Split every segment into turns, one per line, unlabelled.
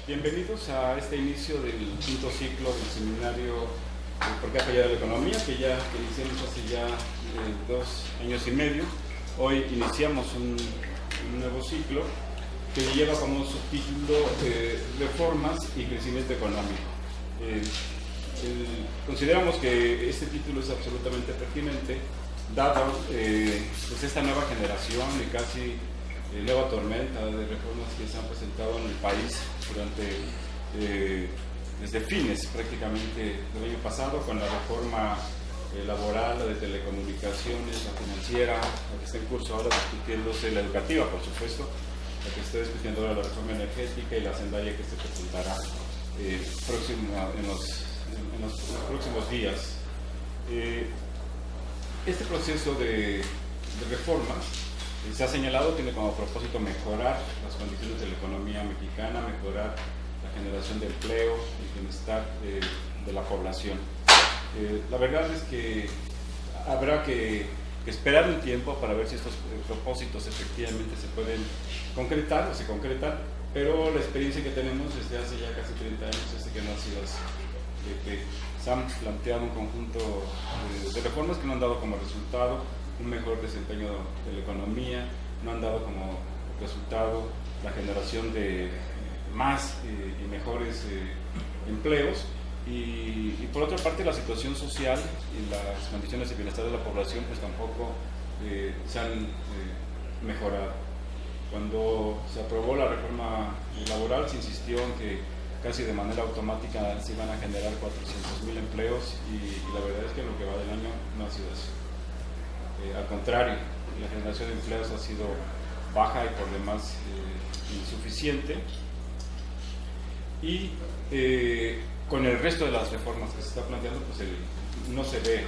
Bienvenidos a este inicio del quinto ciclo del seminario ¿Por qué ha fallado la economía? Que iniciamos hace ya 2 años y medio. Hoy iniciamos un nuevo ciclo que lleva como subtítulo Reformas y Crecimiento Económico. Consideramos que este título es absolutamente pertinente, dado pues esta nueva generación y casi nueva tormenta de reformas que se han presentado en el país desde fines prácticamente del año pasado, con la reforma laboral, la de telecomunicaciones, la financiera, la que está en curso ahora discutiéndose, la educativa, por supuesto, la que está discutiendo ahora la reforma energética y la hacendalla que se presentará en los próximos días. Este proceso de reformas se ha señalado, tiene como propósito mejorar las condiciones de la economía mexicana, mejorar la generación de empleo, el bienestar de la población. La verdad es que habrá que esperar un tiempo para ver si estos propósitos efectivamente se pueden concretar o se concretan, pero la experiencia que tenemos desde hace ya casi 30 años es que no ha sido así. Se han planteado un conjunto de reformas que no han dado como resultado un mejor desempeño de la economía, no han dado como resultado la generación de más y mejores empleos, y por otra parte la situación social y las condiciones de bienestar de la población pues tampoco se han mejorado. Cuando se aprobó la reforma laboral se insistió en que casi de manera automática se iban a generar 400,000 empleos y la verdad es que en lo que va del año no ha sido así. Al contrario, la generación de empleos ha sido baja y por demás insuficiente, y con el resto de las reformas que se está planteando pues no se ven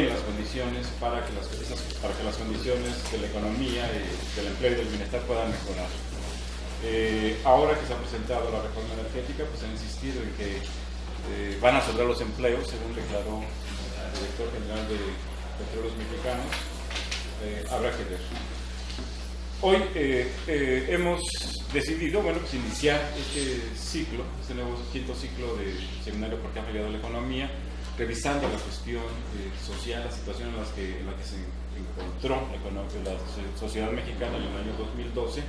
las condiciones para que las condiciones de la economía, del empleo y del bienestar puedan mejorar. Ahora que se ha presentado la reforma energética, pues se ha insistido en que van a sobrar los empleos, según declaró el director general de Petróleos Mexicanos. Habrá que ver. Hoy hemos decidido pues iniciar este nuevo quinto ciclo del seminario ¿Por qué ha fallado la economía?, revisando la cuestión social, la situación en la que se encontró la sociedad mexicana en el año 2012,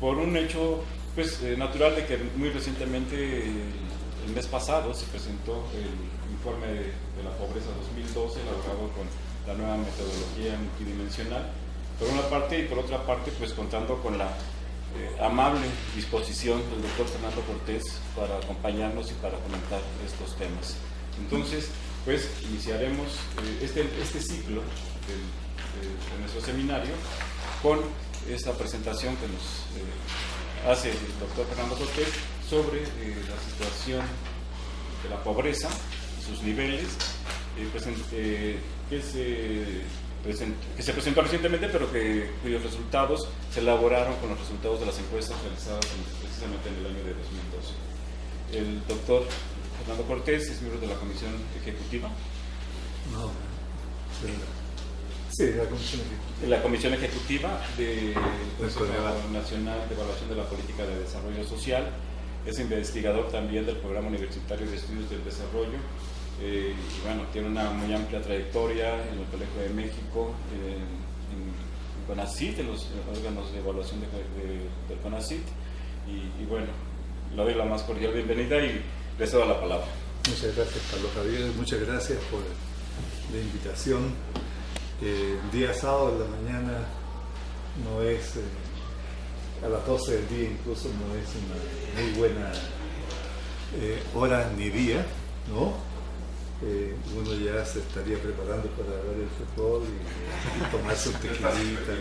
por un hecho pues natural de que muy recientemente, el mes pasado, se presentó el informe de la pobreza 2012, elaborado con la nueva metodología multidimensional, por una parte, y por otra parte pues contando con la amable disposición del doctor Fernando Cortés para acompañarnos y para comentar estos temas. Entonces pues iniciaremos este ciclo de nuestro seminario con esta presentación que nos hace el doctor Fernando Cortés sobre la situación de la pobreza, sus niveles, que se presentó recientemente, pero cuyos resultados se elaboraron con los resultados de las encuestas realizadas precisamente en el año de 2012. El doctor Fernando Cortés es miembro de la Comisión Ejecutiva. La Comisión Ejecutiva del Consejo Nacional de Evaluación de la Política de Desarrollo Social. Es investigador también del Programa Universitario de Estudios del Desarrollo. Y bueno, tiene una muy amplia trayectoria en el Colegio de México, en CONACYT, en los órganos de evaluación del CONACYT, y bueno, le doy la más cordial bienvenida y les doy la palabra.
Muchas gracias, Carlos Javier, muchas gracias por la invitación. Día sábado de la mañana no es, a las 12 del día incluso no es una muy buena hora ni día, ¿no? Uno ya se estaría preparando para ver el fútbol y tomarse un tequilita.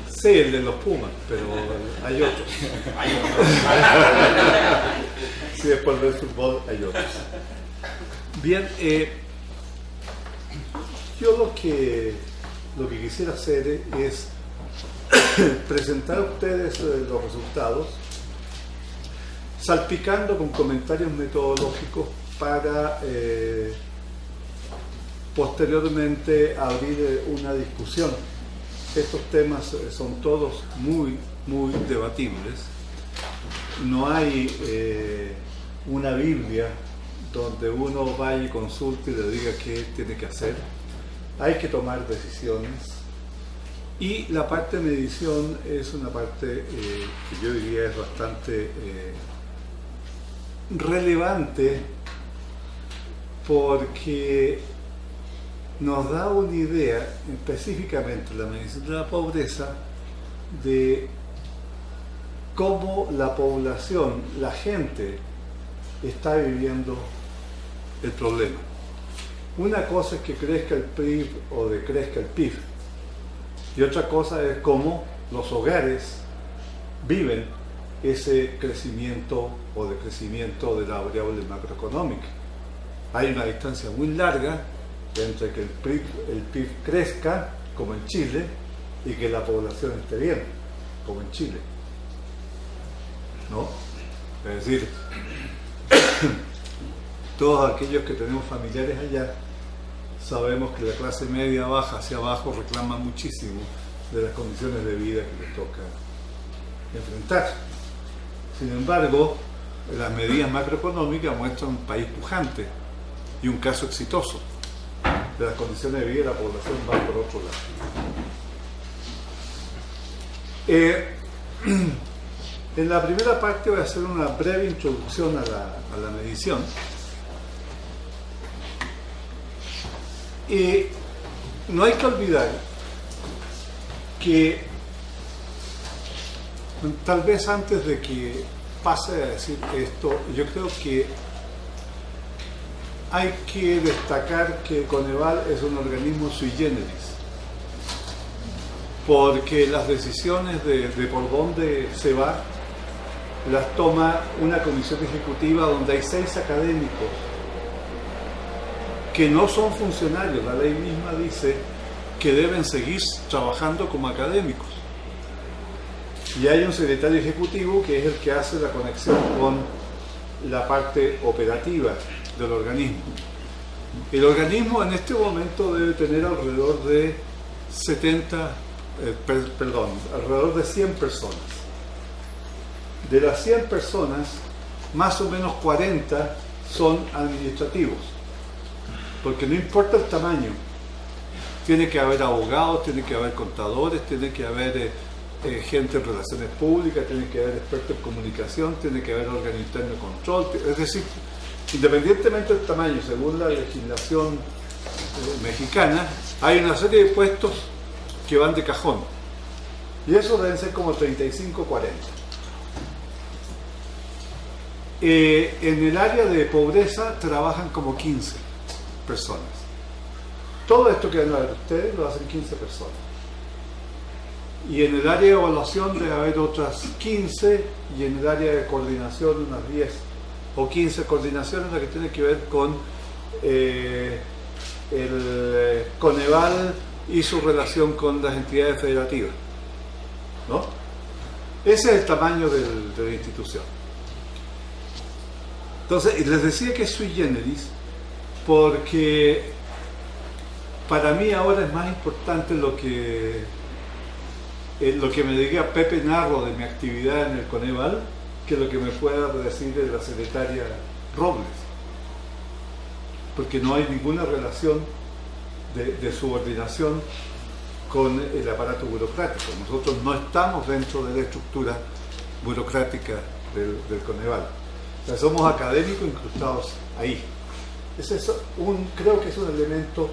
Sí, el de los Pumas, pero hay otros. Si es por ver fútbol, hay otros. Bien, yo lo que quisiera hacer es presentar a ustedes los resultados, salpicando con comentarios metodológicos para posteriormente abrir una discusión estos temas son todos muy, muy debatibles. No hay una Biblia donde uno vaya y consulte y le diga qué tiene que hacer. Hay que tomar decisiones. Y la parte de medición es una parte que yo diría es bastante relevante, porque nos da una idea, específicamente la medición de la pobreza, de cómo la población, la gente, está viviendo el problema. Una cosa es que crezca el PIB o decrezca el PIB, y otra cosa es cómo los hogares viven ese crecimiento o decrecimiento de la variable macroeconómica. Hay una distancia muy larga entre que el PIB crezca, como en Chile, y que la población esté bien, como en Chile, ¿no? Es decir, todos aquellos que tenemos familiares allá sabemos que la clase media baja hacia abajo reclama muchísimo de las condiciones de vida que les toca enfrentar. Sin embargo, las medidas macroeconómicas muestran un país pujante y un caso exitoso. De las condiciones de vida de la población va por otro lado. En la primera parte voy a hacer una breve introducción a la medición. No hay que olvidar que, tal vez antes de que pase a decir esto, yo creo que hay que destacar que Coneval es un organismo sui generis, porque las decisiones de por dónde se va las toma una comisión ejecutiva donde hay 6 académicos que no son funcionarios. La ley misma dice que deben seguir trabajando como académicos. Y hay un secretario ejecutivo que es el que hace la conexión con la parte operativa del organismo. El organismo en este momento debe tener alrededor de alrededor de 100 personas. De las 100 personas, más o menos 40 son administrativos, porque no importa el tamaño, tiene que haber abogados, tiene que haber contadores, tiene que haber gente en relaciones públicas, tiene que haber expertos en comunicación, tiene que haber órgano interno de control, es decir, independientemente del tamaño, según la legislación mexicana, hay una serie de puestos que van de cajón, y eso deben ser como 35 o 40. En el área de pobreza trabajan como 15 personas. Todo esto que van a ver ustedes lo hacen 15 personas. Y en el área de evaluación debe haber otras 15, y en el área de coordinación unas 10 o 15 coordinaciones, la que tiene que ver con el Coneval y su relación con las entidades federativas, ¿no? Ese es el tamaño de la institución. Entonces, les decía que es sui generis porque para mí ahora es más importante lo que me diga Pepe Narro de mi actividad en el Coneval que lo que me pueda decir de la secretaria Robles, porque no hay ninguna relación de subordinación con el aparato burocrático. Nosotros no estamos dentro de la estructura burocrática del Coneval. O sea, somos académicos incrustados ahí. Creo que es un elemento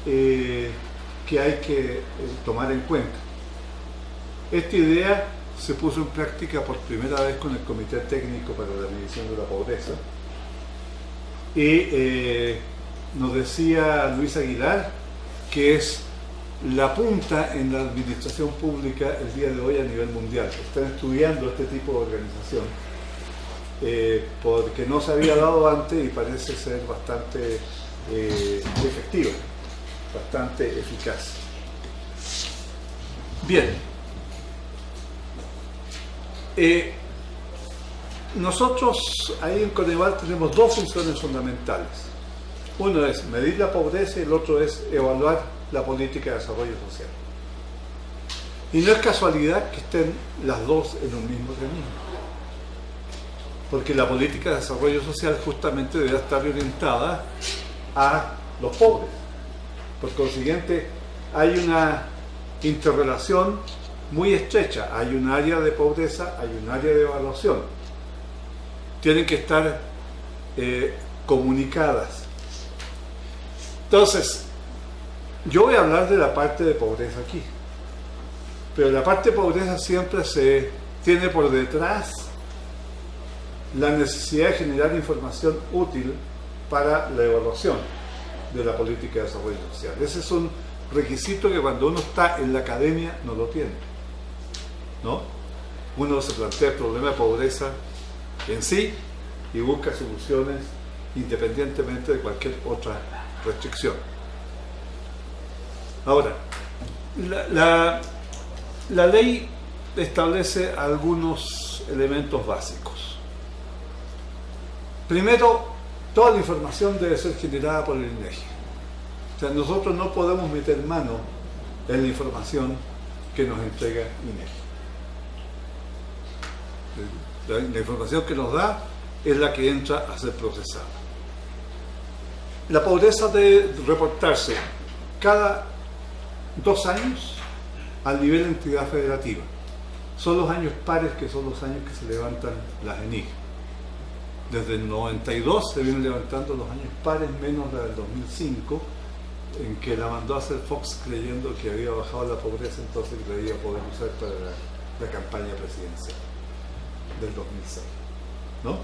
que hay que tomar en cuenta. Esta idea se puso en práctica por primera vez con el Comité Técnico para la Medición de la Pobreza, y nos decía Luis Aguilar que es la punta en la administración pública el día de hoy a nivel mundial. Están estudiando este tipo de organización porque no se había dado antes y parece ser bastante efectiva, bastante eficaz. Bien, nosotros ahí en Coneval tenemos 2 funciones fundamentales. Uno es medir la pobreza y el otro es evaluar la política de desarrollo social. Y no es casualidad que estén las dos en un mismo organismo, porque la política de desarrollo social justamente debe estar orientada a los pobres. Por consiguiente, hay una interrelación muy estrecha. Hay un área de pobreza, hay un área de evaluación. Tienen que estar comunicadas. Entonces, yo voy a hablar de la parte de pobreza aquí. Pero la parte de pobreza siempre se tiene por detrás la necesidad de generar información útil para la evaluación de la política de desarrollo social. Ese es un requisito que cuando uno está en la academia no lo tiene, ¿no? Uno se plantea el problema de pobreza en sí y busca soluciones independientemente de cualquier otra restricción. Ahora, la ley establece algunos elementos básicos. Primero, toda la información debe ser generada por el INEGI. O sea, nosotros no podemos meter mano en la información que nos entrega INEGI. La información que nos da es la que entra a ser procesada. La pobreza debe reportarse cada 2 años al nivel de entidad federativa. Son los años pares que son los años que se levantan las ENIG. Desde el 92 se vienen levantando los años pares, menos la del 2005, en que la mandó a hacer Fox creyendo que había bajado la pobreza, entonces creía poder usar para la campaña presidencial del 2006, ¿no?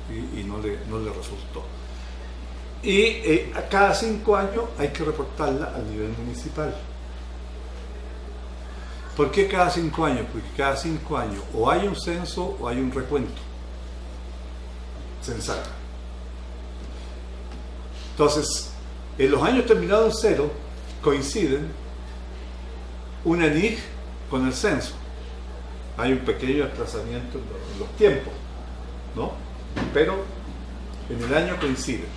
Y no le resultó. Y a cada 5 años hay que reportarla al nivel municipal. ¿Por qué cada 5 años? Porque cada 5 años o hay un censo o hay un recuento censal. Entonces, en los años terminados en 0 coinciden una ENIG con el censo. Hay un pequeño desplazamiento en los tiempos, ¿no? Pero en el año coinciden.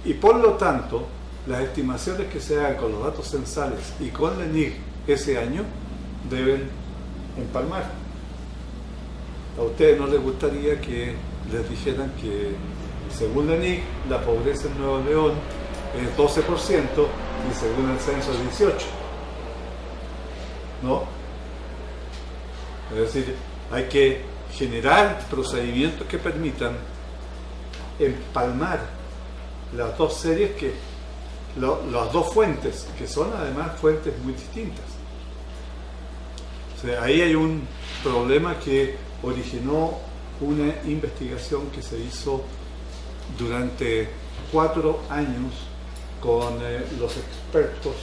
Y por lo tanto, las estimaciones que se hagan con los datos censales y con la ENIG ese año deben empalmar. A ustedes no les gustaría que les dijeran que según la ENIG la pobreza en Nuevo León es 12% y según el censo es 18%, ¿no? Es decir, hay que generar procedimientos que permitan empalmar las dos series, las dos fuentes, que son además fuentes muy distintas. O sea, ahí hay un problema que originó una investigación que se hizo durante 4 años con los expertos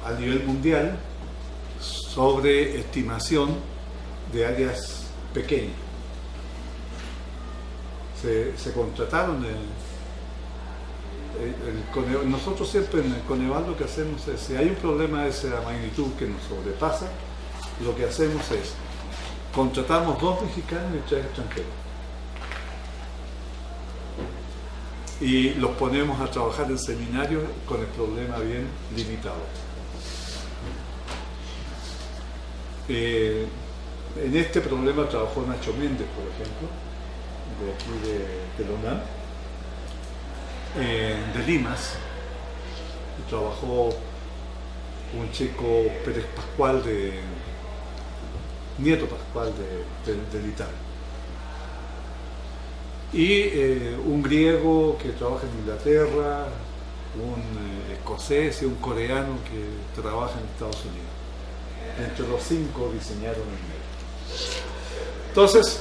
a nivel mundial sobre estimación de áreas pequeñas. Se contrataron nosotros siempre en el Coneval lo que hacemos es, si hay un problema de esa magnitud que nos sobrepasa, lo que hacemos es contratamos 2 mexicanos y 3 extranjeros y los ponemos a trabajar en seminarios con el problema bien limitado. En este problema trabajó Nacho Méndez, por ejemplo, de aquí de la UNAM, de Limas, y trabajó un chico Pérez Pascual, Nieto Pascual del Italia, y un griego que trabaja en Inglaterra, un escocés y un coreano que trabaja en Estados Unidos. Entre los 5 diseñaron el método. Entonces,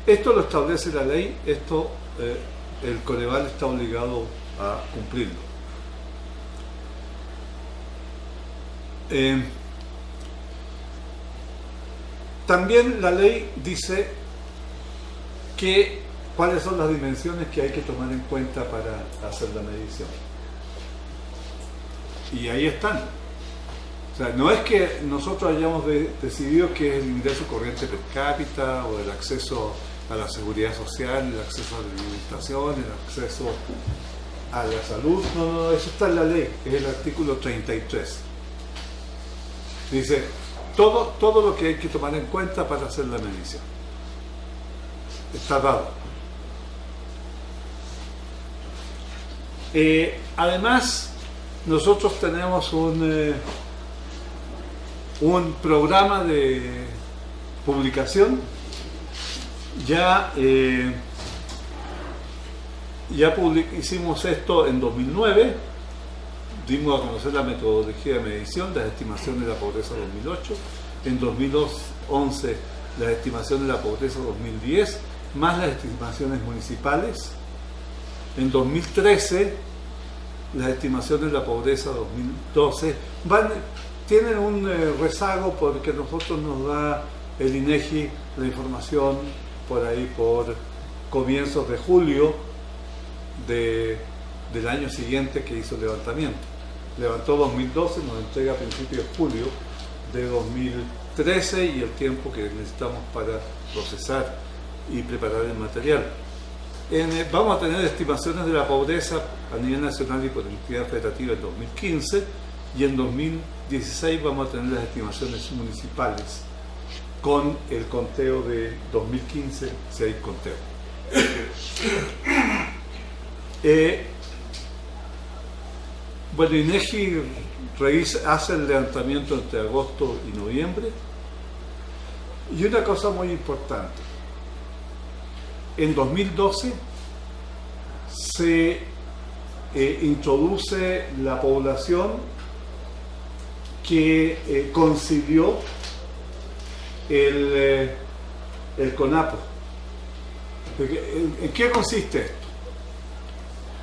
esto lo establece la ley, el Coneval está obligado a cumplirlo. También la ley dice cuáles son las dimensiones que hay que tomar en cuenta para hacer la medición. Y ahí están. O sea, no es que nosotros hayamos decidido que es el ingreso corriente per cápita o el acceso a la seguridad social, el acceso a la alimentación, el acceso a la salud. No, eso está en la ley, es el artículo 33. Dice, todo lo que hay que tomar en cuenta para hacer la medición. Está dado. Además, nosotros tenemos un programa de publicación. Ya hicimos esto en 2009, dimos a conocer la metodología de medición, las estimaciones de la pobreza 2008, en 2011 las estimaciones de la pobreza 2010, más las estimaciones municipales, en 2013 las estimaciones de la pobreza 2012, tienen un rezago porque nosotros nos da el INEGI la información por ahí por comienzos de julio del año siguiente que hizo el levantamiento. Levantó 2012, nos entrega a principios de julio de 2013 y el tiempo que necesitamos para procesar y preparar el material. Vamos a tener estimaciones de la pobreza a nivel nacional y por entidad federativa en 2015 y en 2016 vamos a tener las estimaciones municipales con el conteo de 2015, si hay conteo. Bueno, INEGI hace el levantamiento entre agosto y noviembre. Y una cosa muy importante, en 2012 se introduce la población que concilió el CONAPO. ¿En qué consiste esto?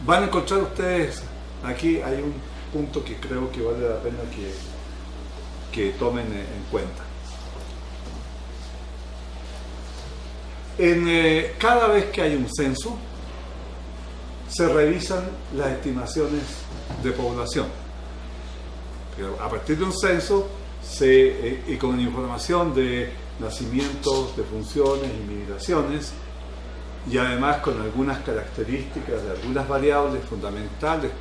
Van a encontrar ustedes, aquí hay un punto que creo que vale la pena que tomen en cuenta. Cada vez que hay un censo, se revisan las estimaciones de población. Pero a partir de un censo, y con información de nacimientos, defunciones y migraciones, y además con algunas características de algunas variables fundamentales,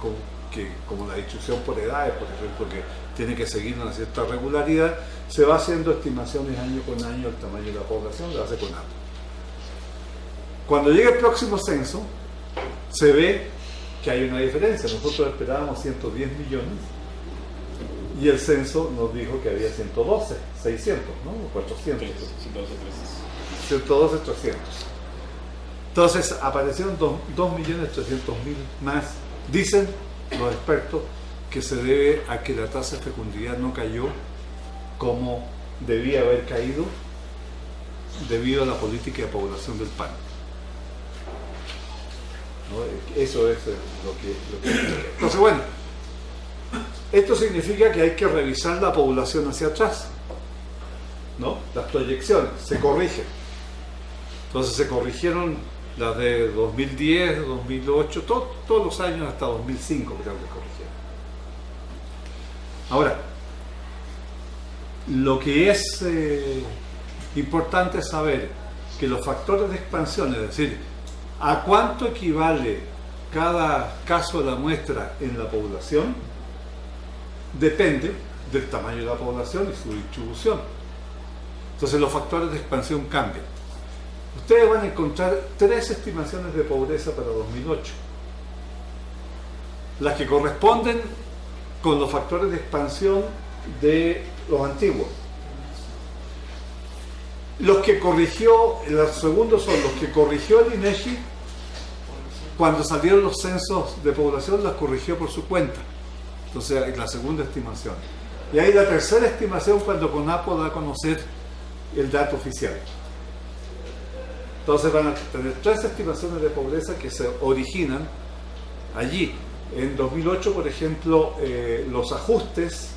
como la distribución por edades, por ejemplo, que tiene que seguir una cierta regularidad, se va haciendo estimaciones año con año del tamaño de la población, lo hace CONAPO. Cuando llegue el próximo censo, se ve que hay una diferencia. Nosotros esperábamos 110 millones y el censo nos dijo que había 112, 600, ¿no? 400. 112, 300. Entonces aparecieron 2.300.000 más. Dicen los expertos que se debe a que la tasa de fecundidad no cayó como debía haber caído debido a la política de población del PAN. ¿No? Eso es lo que... Entonces, bueno, esto significa que hay que revisar la población hacia atrás, ¿no? Las proyecciones se corrigen. Entonces se corrigieron las de 2010, 2008, todos los años hasta 2005 creo que corrigieron. Ahora, lo que es importante es saber que los factores de expansión, es decir, a cuánto equivale cada caso de la muestra en la población, depende del tamaño de la población y su distribución. Entonces los factores de expansión cambian. Ustedes van a encontrar 3 estimaciones de pobreza para 2008. Las que corresponden con los factores de expansión de los antiguos. Los que corrigió, los segundos son los que corrigió el INEGI cuando salieron los censos de población, las corrigió por su cuenta. Entonces, la segunda estimación. Y ahí la tercera estimación cuando CONAPO da a conocer el dato oficial. Entonces van a tener 3 estimaciones de pobreza que se originan allí. En 2008, por ejemplo, los ajustes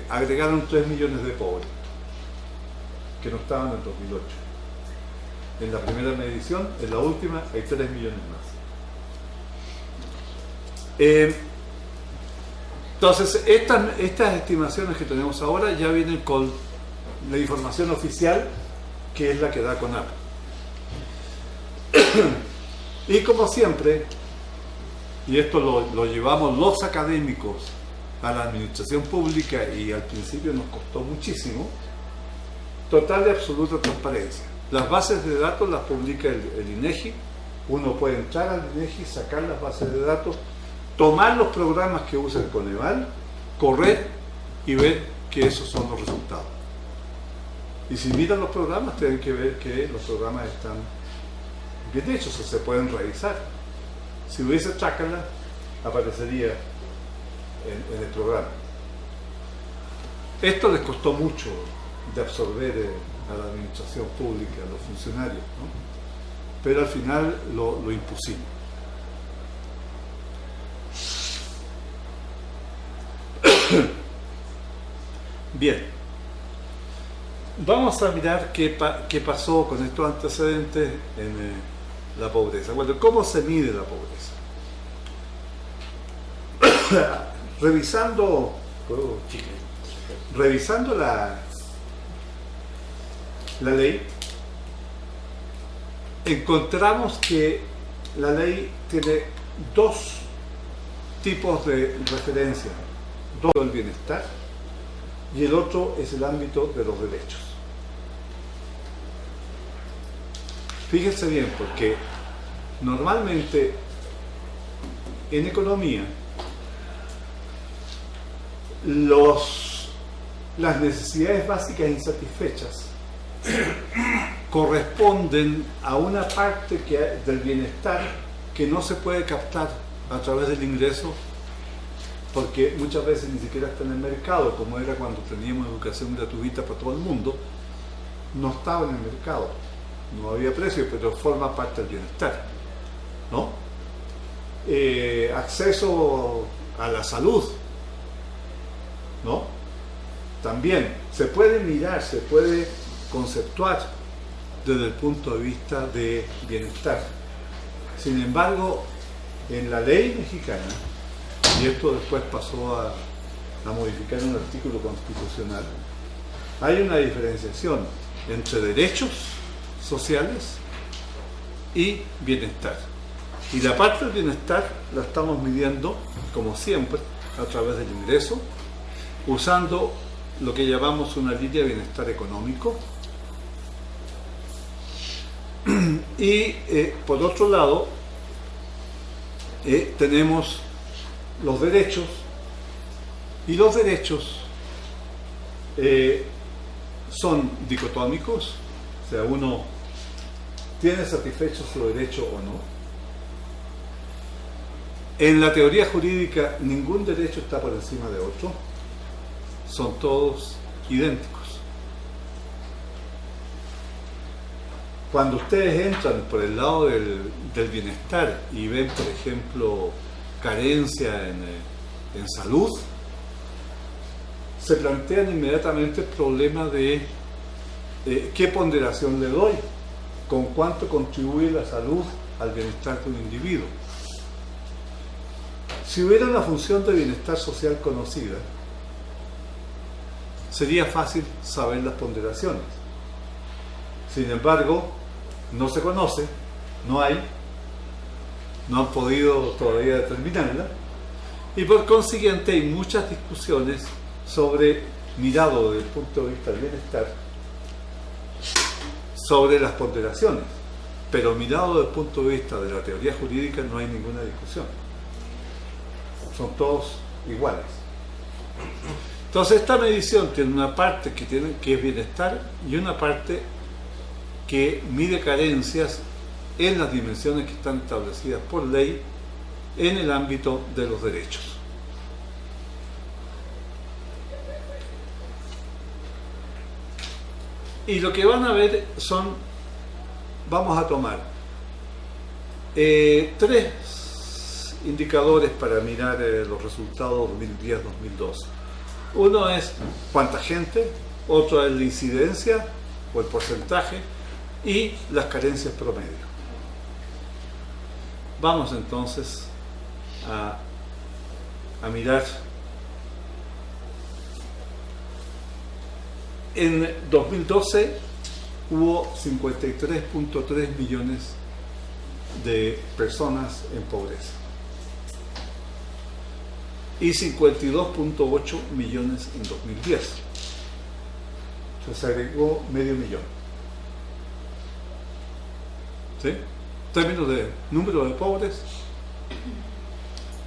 agregaron 3 millones de pobres que no estaban en 2008. En la primera medición, en la última, hay 3 millones más. Entonces, estas estimaciones que tenemos ahora ya vienen con la información oficial, que es la que da CONAPO. Y como siempre, y esto lo llevamos los académicos a la administración pública y al principio nos costó muchísimo, total y absoluta transparencia. Las bases de datos las publica el INEGI, uno puede entrar al INEGI, sacar las bases de datos, tomar los programas que usa el Coneval, correr y ver que esos son los resultados. Y si miran los programas, tienen que ver que los programas están bien hechos o se pueden revisar. Si hubiese trácala, aparecería en el programa. Esto les costó mucho de absorber a la administración pública, a los funcionarios, ¿no? Pero al final lo impusimos. Bien, vamos a mirar qué pasó con estos antecedentes en la pobreza. Bueno, ¿cómo se mide la pobreza? Revisando la ley, encontramos que la ley tiene dos tipos de referencia: el bienestar y el otro es el ámbito de los derechos. Fíjense bien, porque normalmente en economía las necesidades básicas insatisfechas corresponden a una parte del bienestar que no se puede captar a través del ingreso, porque muchas veces ni siquiera está en el mercado, como era cuando teníamos educación gratuita para todo el mundo. No estaba en el mercado, no había precio, pero forma parte del bienestar, ¿no? Acceso a la salud, ¿no? También se puede mirar, se puede conceptuar desde el punto de vista de bienestar. Sin embargo, en la ley mexicana, y esto después pasó a modificar un artículo constitucional, hay una diferenciación entre derechos sociales y bienestar. Y la parte del bienestar la estamos midiendo, como siempre, a través del ingreso, usando lo que llamamos una línea de bienestar económico. Y por otro lado, tenemos los derechos, y los derechos son dicotómicos, o sea, uno tiene satisfecho su derecho o no. En la teoría jurídica, ningún derecho está por encima de otro, son todos idénticos. Cuando ustedes entran por el lado del bienestar y ven, por ejemplo, carencia en salud, se plantean inmediatamente el problema de qué ponderación le doy, con cuánto contribuye la salud al bienestar de un individuo. Si hubiera una función de bienestar social conocida, sería fácil saber las ponderaciones. Sin embargo, no se conoce, no han podido todavía determinarla, y por consiguiente hay muchas discusiones sobre, mirado desde el punto de vista del bienestar, sobre las ponderaciones, pero mirado desde el punto de vista de la teoría jurídica no hay ninguna discusión, son todos iguales. Entonces esta medición tiene una parte que es bienestar y una parte que mide carencias en las dimensiones que están establecidas por ley en el ámbito de los derechos. Y lo que van a ver vamos a tomar 3 indicadores para mirar los resultados 2010-2012. Uno es cuánta gente, otro es la incidencia o el porcentaje y las carencias promedio. Vamos entonces a mirar. En 2012 hubo 53.3 millones de personas en pobreza. y 52.8 millones en 2010. Entonces se agregó medio millón. ¿Sí? En términos de número de pobres,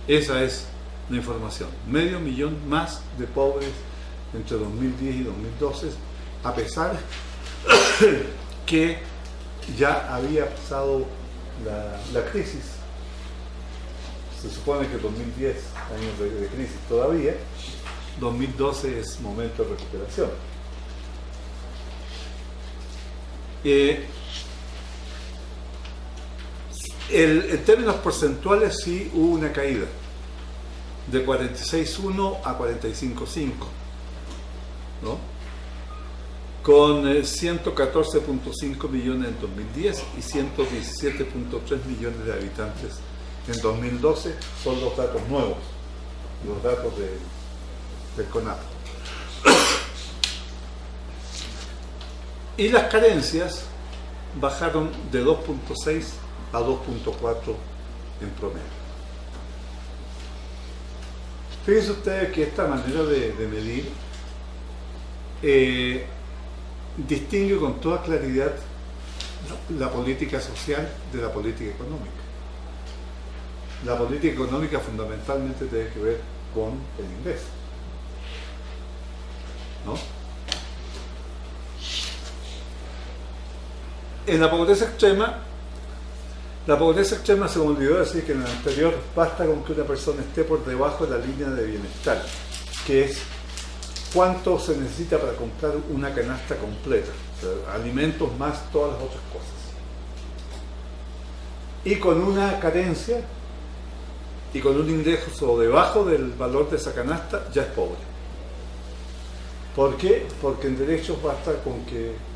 esa es la información. Medio millón más de pobres entre 2010 y 2012, a pesar que ya había pasado la crisis. Se supone que 2010, años de crisis todavía, 2012 es momento de recuperación. En términos porcentuales sí hubo una caída de 46.1 a 45.5, ¿no? Con 114.5 millones en 2010 y 117.3 millones de habitantes en 2012. Son los datos nuevos, los datos del CONAP. Y las carencias bajaron de 2.6 a 2.4 en promedio. Fíjense ustedes que esta manera de medir distingue con toda claridad la política social de la política económica. La política económica fundamentalmente tiene que ver con el ingreso, ¿no? En la pobreza extrema se me olvidó decir que en el anterior basta con que una persona esté por debajo de la línea de bienestar, que es cuánto se necesita para comprar una canasta completa, o sea, alimentos más todas las otras cosas. Y con una carencia y con un ingreso debajo del valor de esa canasta ya es pobre. ¿Por qué? Porque en derechos basta con que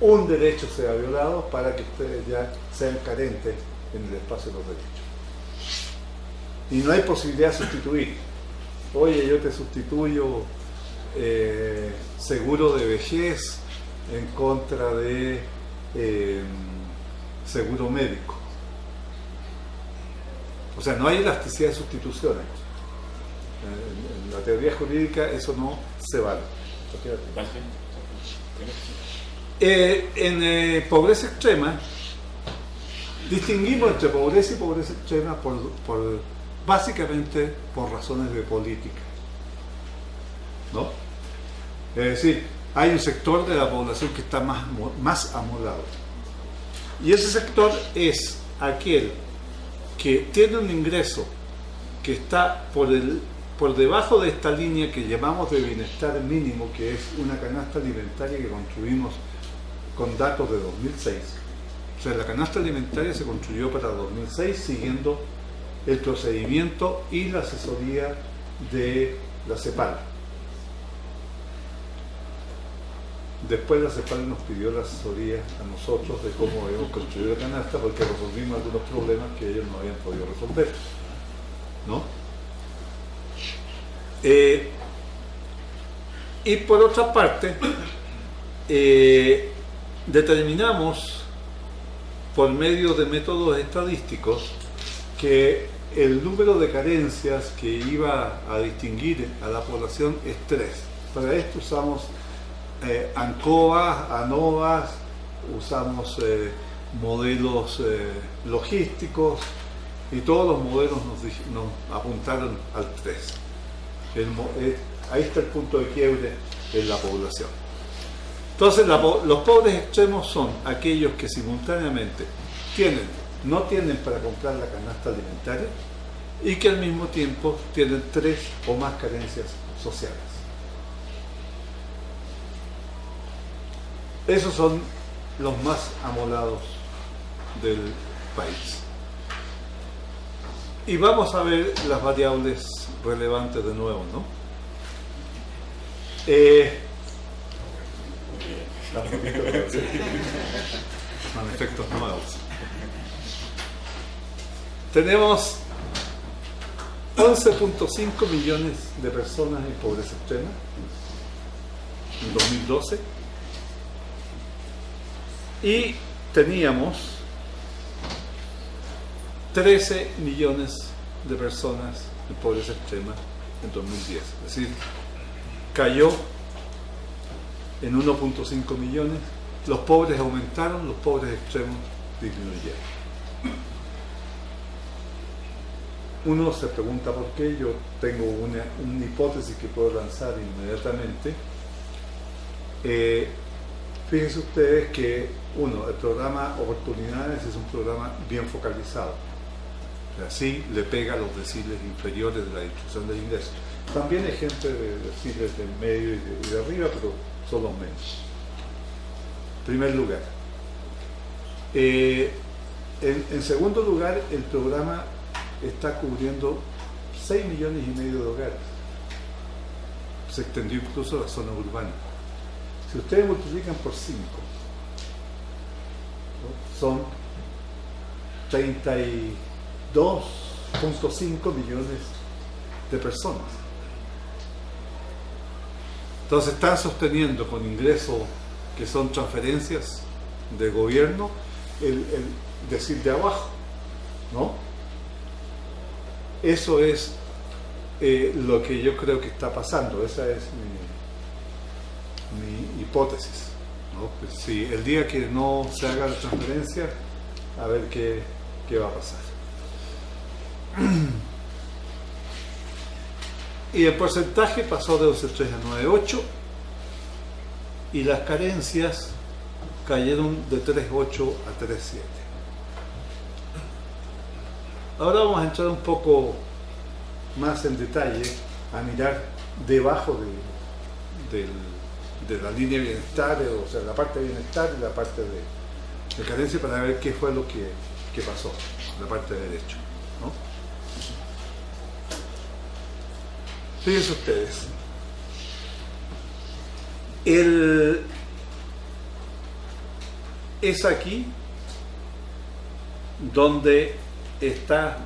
un derecho sea violado para que ustedes ya sean carentes en el espacio de los derechos. Y no hay posibilidad de sustituir. Oye, yo te sustituyo seguro de vejez en contra de seguro médico. O sea, no hay elasticidad de sustituciones. En la teoría jurídica eso no se vale. En pobreza extrema distinguimos entre pobreza y pobreza extrema básicamente por razones de política, ¿no? Es decir, hay un sector de la población que está más amolado, y ese sector es aquel que tiene un ingreso que está por debajo de esta línea que llamamos de bienestar mínimo, que es una canasta alimentaria que construimos con datos de 2006. O sea, la canasta alimentaria se construyó para 2006 siguiendo el procedimiento y la asesoría de la CEPAL. Después la CEPAL nos pidió la asesoría a nosotros de cómo debemos construir la canasta, porque resolvimos algunos problemas que ellos no habían podido resolver, ¿no? Y por otra parte, determinamos por medio de métodos estadísticos que el número de carencias que iba a distinguir a la población es 3. Para esto usamos ANCOA, ANOVA, usamos modelos logísticos, y todos los modelos nos apuntaron al 3. Ahí está el punto de quiebre en la población. Entonces los pobres extremos son aquellos que simultáneamente no tienen para comprar la canasta alimentaria y que al mismo tiempo tienen 3 o más carencias sociales. Esos son los más amolados del país. Y vamos a ver las variables relevantes de nuevo, ¿no? Son efectos nuevos. Tenemos 11.5 millones de personas en pobreza extrema en 2012 y teníamos 13 millones de personas en pobreza extrema en 2010. Es decir, cayó en 1.5 millones, los pobres aumentaron, los pobres extremos disminuyeron. Uno se pregunta por qué. Yo tengo una hipótesis que puedo lanzar inmediatamente. Fíjense ustedes que, el programa Oportunidades es un programa bien focalizado. O sea, sí le pega a los deciles inferiores de la distribución del ingreso. También hay gente de deciles del medio y de arriba, pero son los menos. En primer lugar. En segundo lugar, el programa está cubriendo 6,5 millones de hogares. Se extendió incluso a la zona urbana. Si ustedes multiplican por 5, ¿no?, son 32.5 millones de personas. Entonces están sosteniendo con ingresos que son transferencias de gobierno, el decir de abajo, ¿no? Eso es lo que yo creo que está pasando. Esa es mi hipótesis, ¿no? Pues si el día que no se haga la transferencia, a ver qué va a pasar. Y el porcentaje pasó de 11,3 a 9,8 y las carencias cayeron de 3,8 a 3,7. Ahora vamos a entrar un poco más en detalle a mirar debajo de la línea de bienestar, o sea, la parte de bienestar y la parte de carencia, para ver qué fue lo que pasó en la parte de derecho, ¿no? Fíjense ustedes, es aquí donde está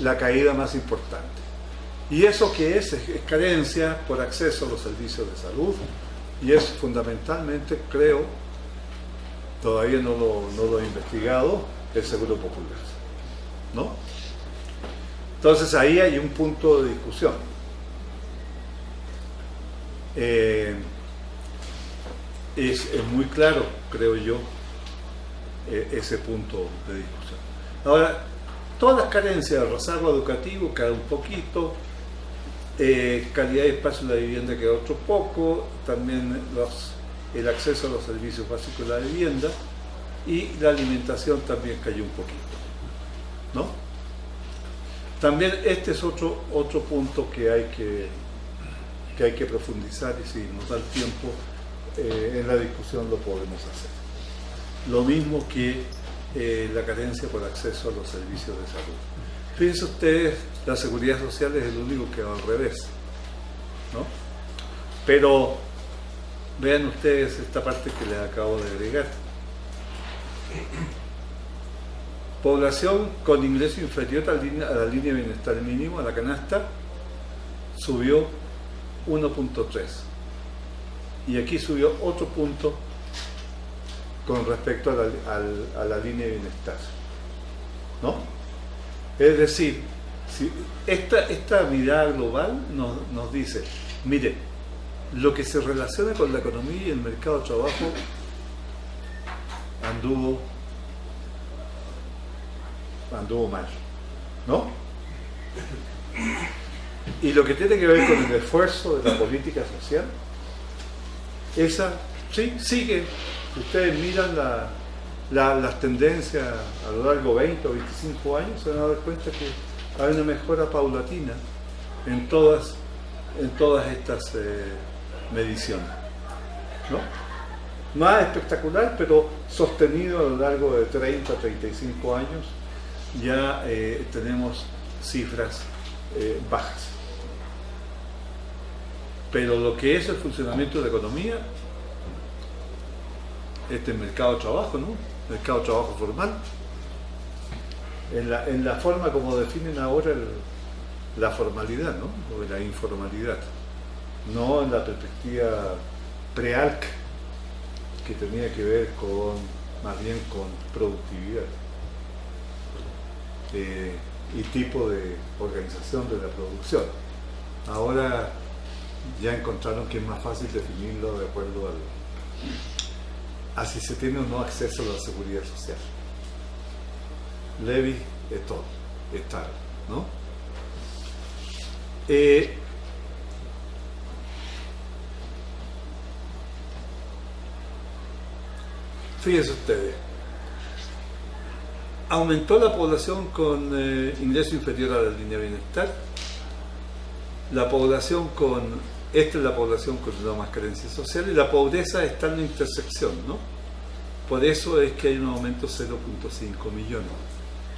la caída más importante. ¿Y eso qué es? Es carencia por acceso a los servicios de salud, y es fundamentalmente, creo, todavía no lo he investigado, el Seguro Popular, ¿no? Entonces ahí hay un punto de discusión. Es muy claro, creo yo, ese punto de discusión. Ahora, todas las carencias, el rezago educativo cae un poquito, calidad de espacio de la vivienda queda otro poco, también el acceso a los servicios básicos de la vivienda, y la alimentación también cayó un poquito, ¿no? También este es otro punto que hay que profundizar, y si nos da el tiempo en la discusión lo podemos hacer. Lo mismo que la carencia por acceso a los servicios de salud. Fíjense ustedes, la seguridad social es el único que va al revés, ¿no? Pero vean ustedes esta parte que les acabo de agregar. Población con ingreso inferior a la línea de bienestar mínimo, a la canasta, subió 1.3. Y aquí subió otro punto con respecto a la línea de bienestar, ¿no? Es decir, si esta mirada global nos dice, mire, lo que se relaciona con la economía y el mercado de trabajo anduvo mal, ¿no? Y lo que tiene que ver con el esfuerzo de la política social, esa sí sigue. Si ustedes miran las tendencias a lo largo de 20 o 25 años, se van a dar cuenta que hay una mejora paulatina en todas estas mediciones, ¿no? Más espectacular, pero sostenido a lo largo de 30 a 35 años, ya tenemos cifras bajas. Pero lo que es el funcionamiento de la economía, el mercado de trabajo, ¿no? Mercado de trabajo formal, en la forma como definen ahora la formalidad, ¿no? O la informalidad, no en la perspectiva pre-ALC, que tenía que ver más bien con productividad. y tipo de organización de la producción. Ahora ya encontraron que es más fácil definirlo de acuerdo a si se tiene o no acceso a la seguridad social. Levy es todo, es tal, ¿no? Fíjense ustedes, aumentó la población con ingreso inferior a la línea de bienestar, la población esta es la población con una más carencia social, y la pobreza está en la intersección, ¿no? Por eso es que hay un aumento de 0.5 millones.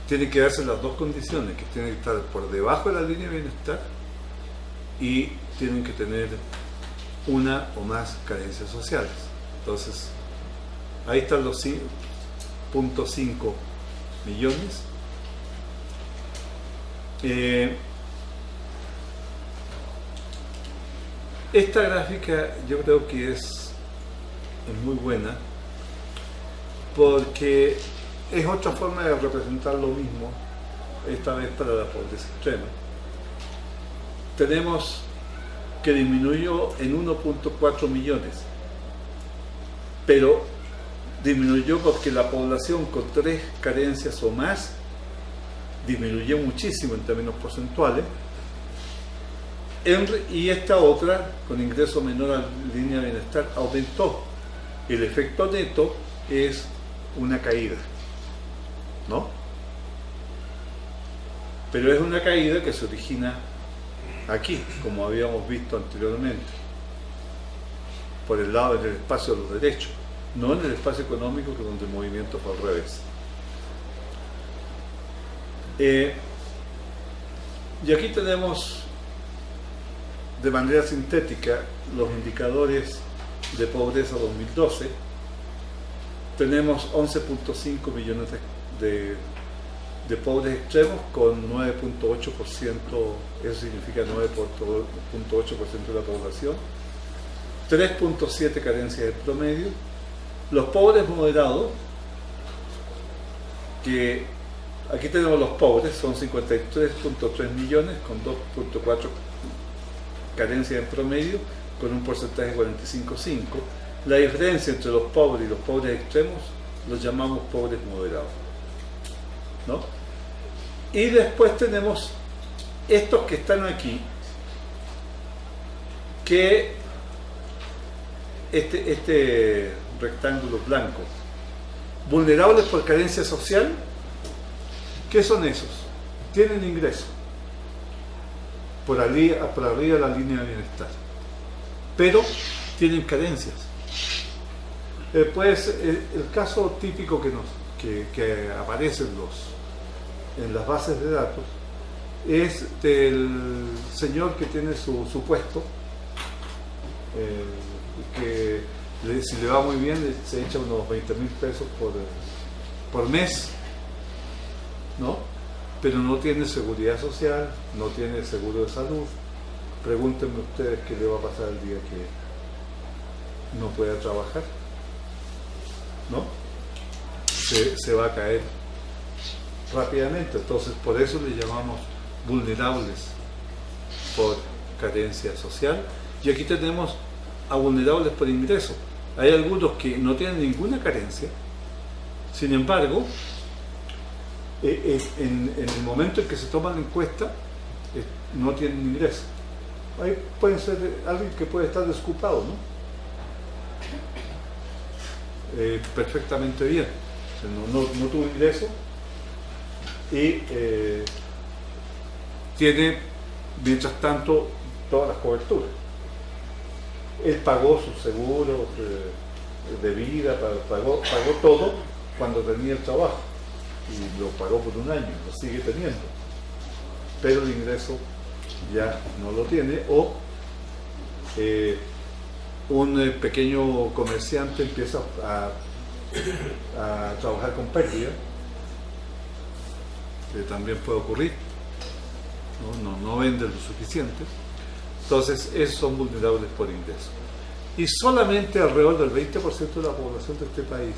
Tienen que darse las dos condiciones, que tienen que estar por debajo de la línea de bienestar y tienen que tener una o más carencias sociales. Entonces, ahí están los 0.5 millones. Esta gráfica yo creo que es muy buena porque es otra forma de representar lo mismo, esta vez para la pobreza extrema. Tenemos que disminuyó en 1.4 millones, pero disminuyó porque la población con 3 carencias o más disminuyó muchísimo en términos porcentuales, y esta otra, con ingreso menor a la línea de bienestar, aumentó. El efecto neto es una caída, ¿no? Pero es una caída que se origina aquí, como habíamos visto anteriormente, por el lado del espacio de los derechos, no en el espacio económico, que es donde el movimiento fue al revés. Y aquí tenemos de manera sintética los indicadores de pobreza 2012. Tenemos 11.5 millones de pobres extremos con 9.8%, eso significa 9.8% de la población, 3.7 carencias en promedio. Los pobres moderados, que aquí tenemos los pobres, son 53.3 millones con 2.4 carencias en promedio, con un porcentaje de 45.5. La diferencia entre los pobres y los pobres extremos los llamamos pobres moderados, ¿no? Y después tenemos estos que están aquí, que este rectángulo blanco, vulnerables por carencia social. ¿Qué son esos? Tienen ingreso por arriba de la línea de bienestar, pero tienen carencias. Pues el caso típico que aparece en las bases de datos es del señor que tiene su puesto, que si le va muy bien se echa unos 20.000 pesos por mes, ¿no? Pero no tiene seguridad social, no tiene seguro de salud. Pregúntenme ustedes qué le va a pasar el día que no pueda trabajar, ¿no? Se va a caer rápidamente. Entonces, por eso le llamamos vulnerables por carencia social. Y aquí tenemos a vulnerables por ingreso. Hay algunos que no tienen ninguna carencia, sin embargo, en el momento en que se toma la encuesta, no tienen ingreso. Ahí puede ser alguien que puede estar desocupado, ¿no? Perfectamente bien. O sea, no tuvo ingreso y tiene, mientras tanto, todas las coberturas. Él pagó sus seguros de vida, pagó todo cuando tenía el trabajo. Y lo pagó por un año, lo sigue teniendo, pero el ingreso ya no lo tiene, o un pequeño comerciante empieza a trabajar con pérdida, que también puede ocurrir, no vende lo suficiente. Entonces esos son vulnerables por ingreso, y solamente alrededor del 20% de la población de este país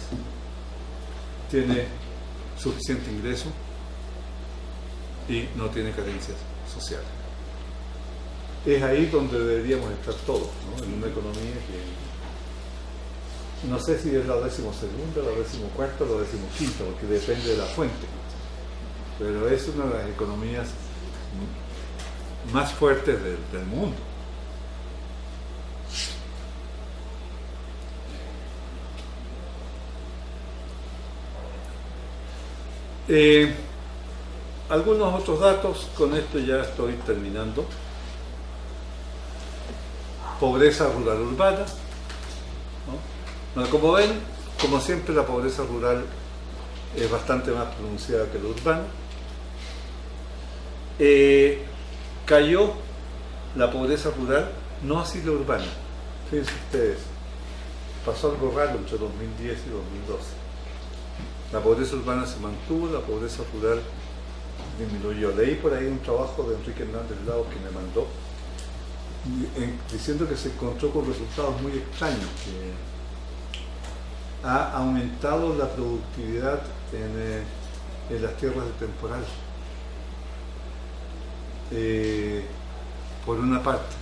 tiene suficiente ingreso y no tiene carencias sociales. Es ahí donde deberíamos estar todos, ¿no? En una economía que no sé si es la 12ª, la 14ª, la 15ª, porque depende de la fuente, pero es una de las economías más fuertes del mundo. Algunos otros datos, con esto ya estoy terminando. Pobreza rural urbana, ¿no? Bueno, como ven, como siempre, la pobreza rural es bastante más pronunciada que la urbana. Cayó la pobreza rural, no así la urbana. Fíjense ustedes, pasó algo raro entre 2010 y 2012. La pobreza urbana se mantuvo, la pobreza rural disminuyó. Leí por ahí un trabajo de Enrique Hernández Lago que me mandó, diciendo que se encontró con resultados muy extraños, que ha aumentado la productividad en las tierras de temporal, por una parte,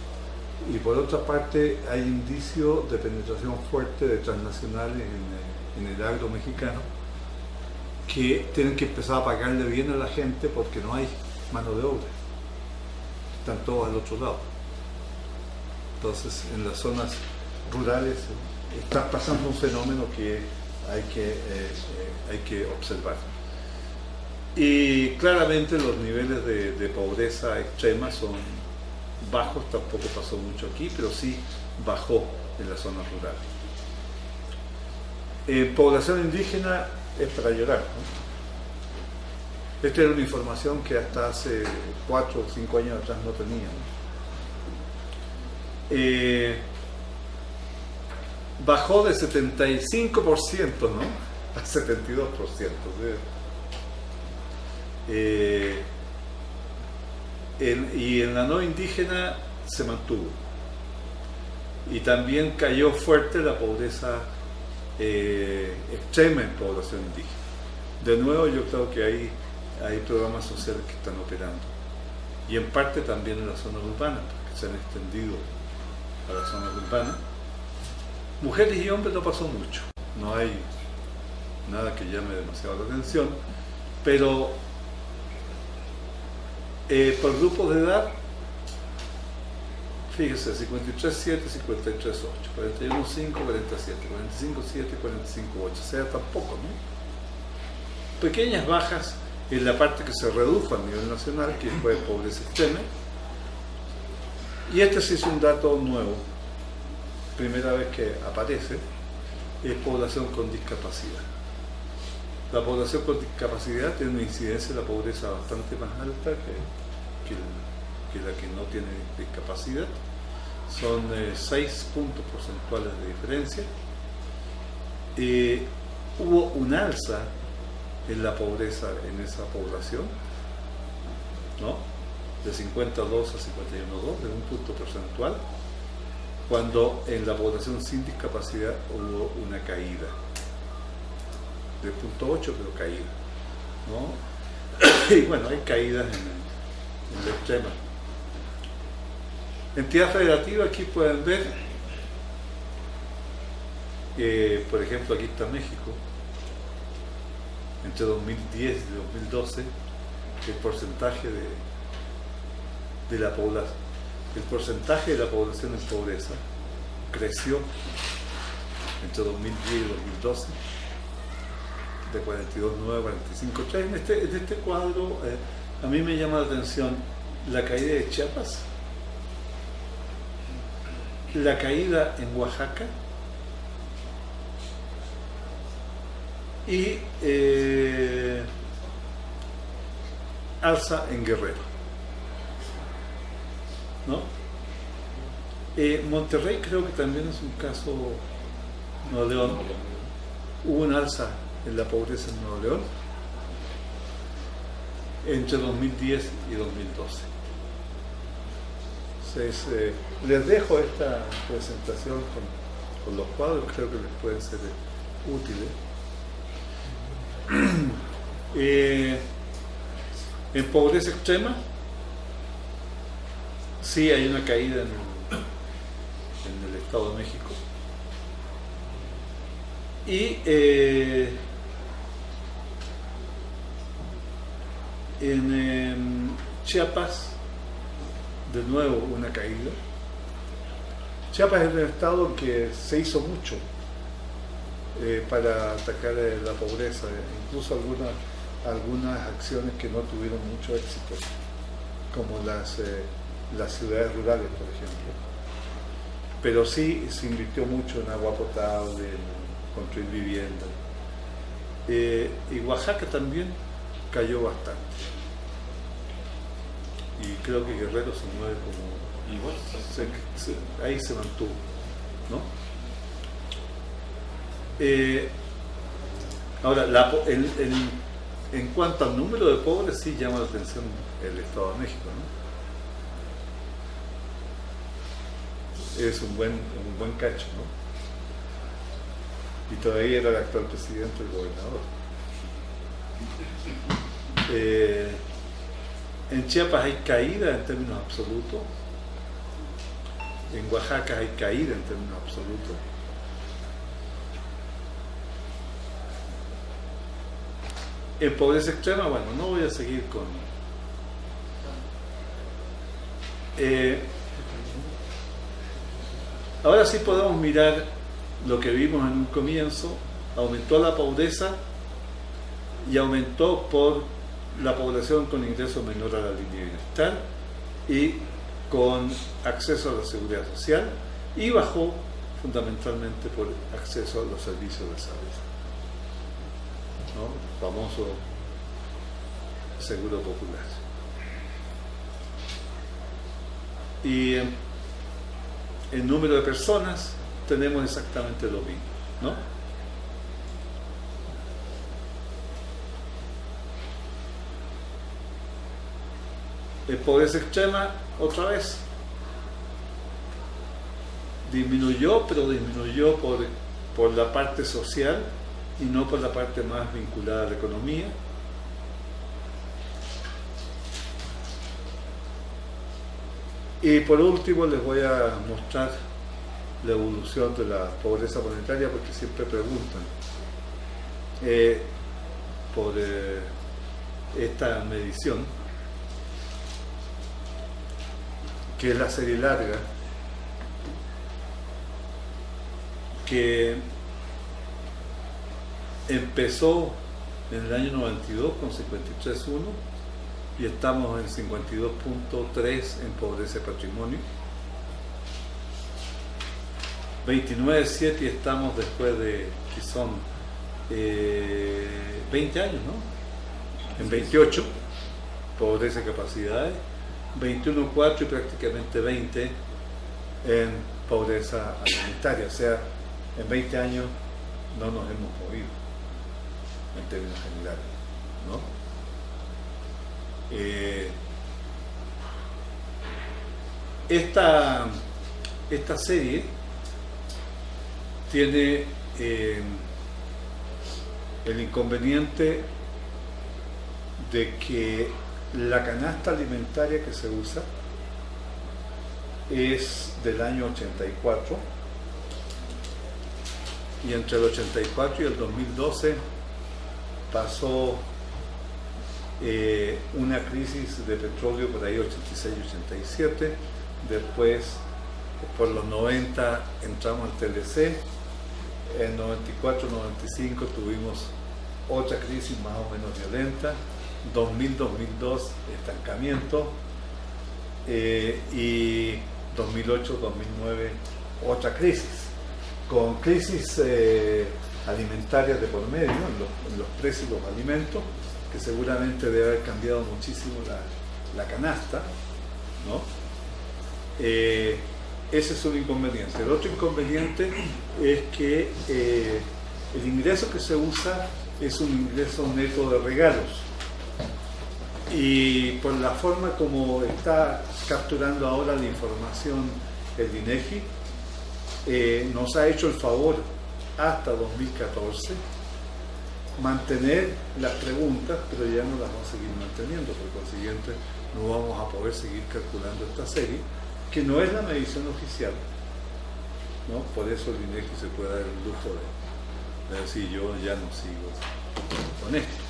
y por otra parte hay indicios de penetración fuerte de transnacionales en el agro mexicano, que tienen que empezar a pagarle bien a la gente porque no hay mano de obra, están todos al otro lado. Entonces, en las zonas rurales está pasando un fenómeno que hay que observar. Y claramente los niveles de pobreza extrema son bajos, tampoco pasó mucho aquí, pero sí bajó en las zonas rurales. Población indígena es para llorar, ¿no? Esta era una información que hasta hace 4 o 5 años atrás no teníamos. Bajó de 75%, ¿no?, a 72%. Y en la no indígena se mantuvo. Y también cayó fuerte la pobreza extrema en población indígena. De nuevo, yo creo que hay programas sociales que están operando. Y en parte también en las zonas urbanas, porque se han extendido a las zonas urbanas. Mujeres y hombres no pasó mucho, no hay nada que llame demasiado la atención, pero por grupos de edad, fíjese, 53.7, 53.8, 41.5, 47, 45.7, 45.8, o sea, tampoco, ¿no? Pequeñas bajas en la parte que se redujo a nivel nacional, que fue pobreza extrema. Y este sí es un dato nuevo, primera vez que aparece, es población con discapacidad. La población con discapacidad tiene una incidencia de la pobreza bastante más alta que la que no tiene discapacidad. Son 6 puntos porcentuales de diferencia. Hubo un alza en la pobreza en esa población, ¿no?, de 52 a 51,2, de un punto porcentual, cuando en la población sin discapacidad hubo una caída de 0.8, pero caída, ¿no? Y bueno, hay caídas en la extrema. Entidad federativa, aquí pueden ver, por ejemplo, aquí está México, entre 2010 y 2012, el porcentaje de la población, el porcentaje de la población en pobreza creció entre 2010 y 2012 de 42,9 a 45,3. En este cuadro a mí me llama la atención la caída de Chiapas, la caída en Oaxaca y alza en Guerrero, ¿no? Monterrey creo que también es un caso. Nuevo León, hubo un alza en la pobreza en Nuevo León entre 2010 y 2012. Entonces, les dejo esta presentación con los cuadros, creo que les pueden ser útiles. En pobreza extrema, sí hay una caída en el Estado de México. Y en Chiapas, de nuevo una caída. Chiapas es un estado que se hizo mucho para atacar la pobreza, incluso algunas acciones que no tuvieron mucho éxito, como las ciudades rurales, por ejemplo. Pero sí se invirtió mucho en agua potable, en construir viviendas. Y Oaxaca también cayó bastante. Y creo que Guerrero se mueve como...
Igual.
Ahí se mantuvo, ¿no? Ahora, en cuanto al número de pobres, sí llama la atención el Estado de México, ¿no? Es un buen cacho, ¿no? Y todavía era el actual presidente, el gobernador. En Chiapas hay caída en términos absolutos. En Oaxaca hay caída en términos absolutos. En pobreza extrema, bueno, no voy a seguir con... ahora sí podemos mirar lo que vimos en un comienzo. Aumentó la pobreza y aumentó por la población con ingresos menor a la línea de bienestar y con acceso a la seguridad social, y bajó fundamentalmente por acceso a los servicios de salud, ¿no? El famoso seguro popular. Y en número de personas tenemos exactamente lo mismo, ¿no? En pobreza extrema, otra vez, disminuyó, pero disminuyó por la parte social y no por la parte más vinculada a la economía. Y por último les voy a mostrar la evolución de la pobreza monetaria, porque siempre preguntan por esta medición, que es la serie larga, que empezó en el año 92 con 53.1 y estamos en 52.3 en pobreza de patrimonio, 29.7 y estamos después de que son 20 años, ¿no? En 28, pobreza de capacidades, 21.4 y prácticamente 20 en pobreza alimentaria. O sea, en 20 años no nos hemos movido en términos generales, ¿no? Esta serie tiene el inconveniente de que la canasta alimentaria que se usa es del año 84, y entre el 84 y el 2012 pasó una crisis de petróleo por ahí 86-87, después por los 90 entramos al TLC, en 94-95 tuvimos otra crisis más o menos violenta, 2000-2002 estancamiento, y 2008-2009 otra crisis, con crisis alimentarias de por medio, en los precios de los alimentos, que seguramente debe haber cambiado muchísimo la canasta, ¿no? Ese es un inconveniente. El otro inconveniente es que el ingreso que se usa es un ingreso neto de regalos, y por la forma como está capturando ahora la información el INEGI, nos ha hecho el favor hasta 2014 mantener las preguntas, pero ya no las vamos a seguir manteniendo, por consiguiente no vamos a poder seguir calculando esta serie, que no es la medición oficial, ¿no? Por eso el INEGI se puede dar el lujo de decir yo ya no sigo con esto.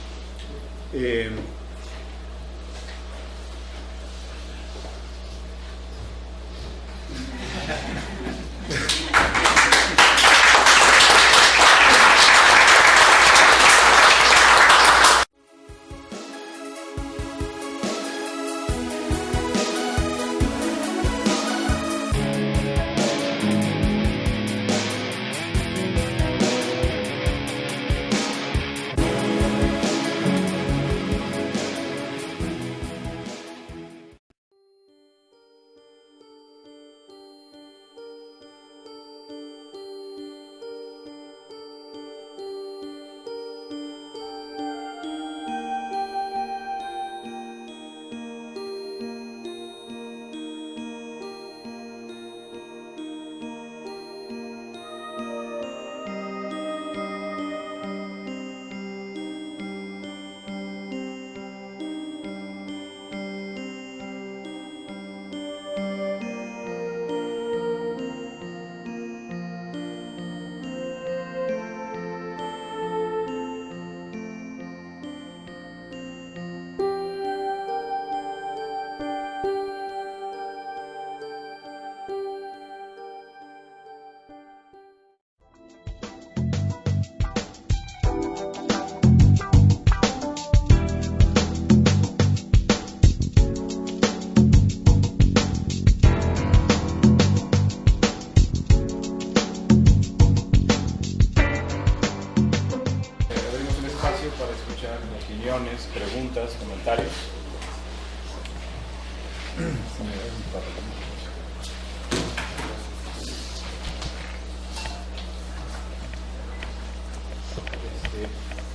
Opiniones, preguntas, comentarios.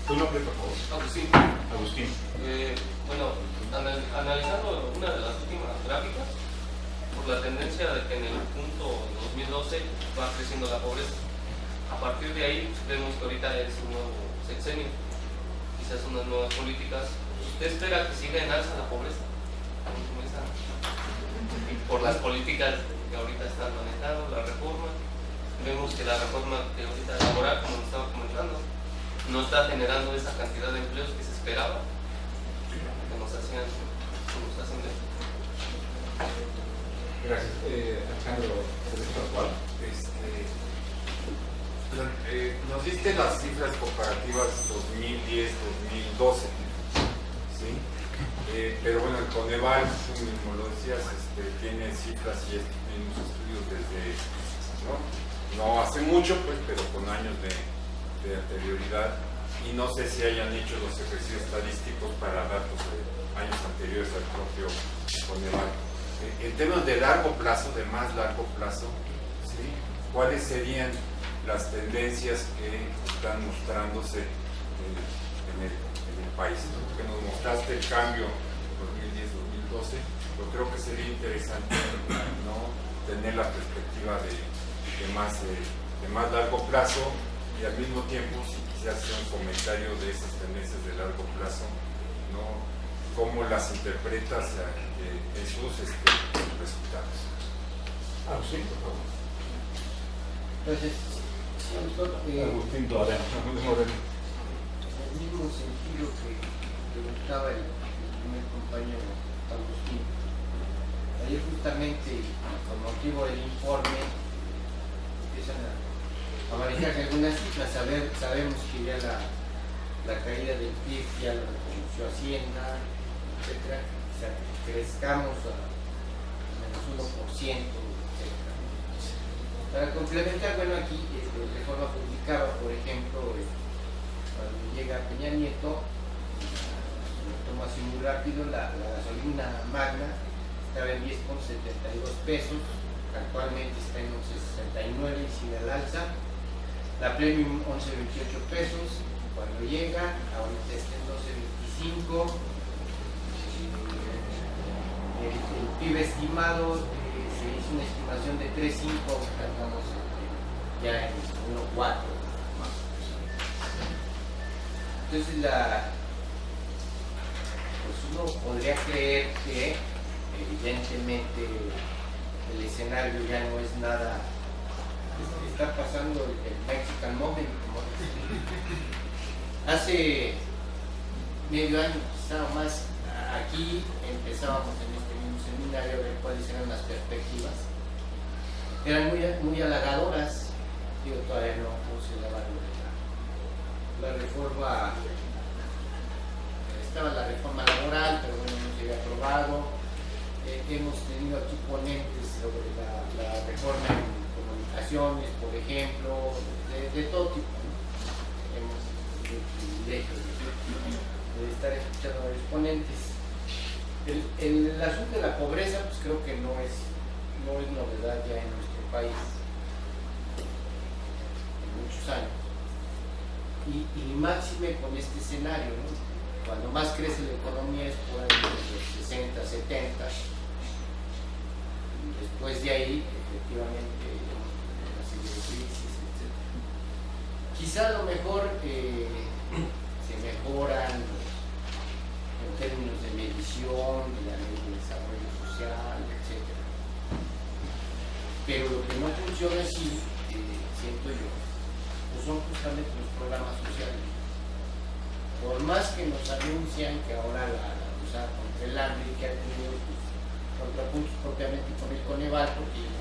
¿Tu nombre, por favor?
Agustín.
Agustín.
Bueno, analizando una de las últimas gráficas, por la tendencia de que en el punto 2012 va creciendo la pobreza. A partir de ahí vemos que ahorita es un nuevo sexenio, quizás unas nuevas políticas. ¿Usted espera que siga en alza la pobreza? Por las políticas que ahorita están manejando, la reforma. Vemos que la reforma que ahorita laboral, como estaba comentando, no está generando esa cantidad de empleos que se esperaba, que nos hacen ver.
Gracias. Alejandro, ¿cuál?
Nos diste las cifras comparativas 2010-2012, ¿sí? Pero bueno, el Coneval, tú mismo lo decías, tiene cifras y estos mismos estudios desde, no hace mucho, pues, pero con años de anterioridad, y no sé si hayan hecho los ejercicios estadísticos para datos de años anteriores al propio Coneval. En términos de largo plazo, de más largo plazo, ¿sí? ¿Cuáles serían las tendencias que están mostrándose en el país? Que nos mostraste el cambio 2010-2012, pero creo que sería interesante, ¿no?, tener la perspectiva de más largo plazo, y al mismo tiempo, si quisiera hacer un comentario de esas tendencias de largo plazo, ¿no?, cómo las interpretas en sus resultados.
Agustín, por favor.
Entonces,
Agustín Moreno.
en el mismo sentido que preguntaba el primer compañero Agustín, ayer justamente con motivo del informe empiezan a manejar algunas cifras. Sabemos que ya la caída del PIB ya lo reconoció Hacienda, etcétera, o sea, crezcamos a menos 1%, etcétera. Para complementar, bueno, aquí Reforma publicaba, por ejemplo, cuando llega Peña Nieto, lo tomo así muy rápido, la gasolina magna estaba en 10,72 pesos, actualmente está en 11,69 y sigue al alza. La Premium 11,28 pesos cuando llega, ahorita está en 12,25. El PIB estimado, se hizo una estimación de 3,5, estamos ya en 1,4. Entonces pues uno podría creer que evidentemente el escenario ya no es nada, está pasando el Mexican Moment, como hace medio año, quizá más, aquí empezábamos en este mismo seminario a ver cuáles eran las perspectivas. Eran muy halagadoras, digo, todavía no se daba la reforma, estaba la reforma laboral, pero bueno, no se había aprobado. Hemos tenido aquí ponentes sobre la reforma en comunicaciones, por ejemplo, de todo tipo, ¿no? Hemos tenido el privilegio de estar escuchando a varios ponentes. El asunto de la pobreza, pues creo que no es novedad ya en nuestro país en muchos años, y máxime con este escenario, ¿no? Cuando más crece la economía es por ahí de los 60, 70, y después de ahí efectivamente una serie de crisis, etc. Quizá a lo mejor se mejoran en términos de medición de la ley de desarrollo social, etc. Pero lo que no funciona así, siento yo, pues son justamente los programas sociales. Por más que nos anuncian que ahora la lucha contra el hambre, que ha tenido pues, contrapuntos propiamente con el Coneval, porque no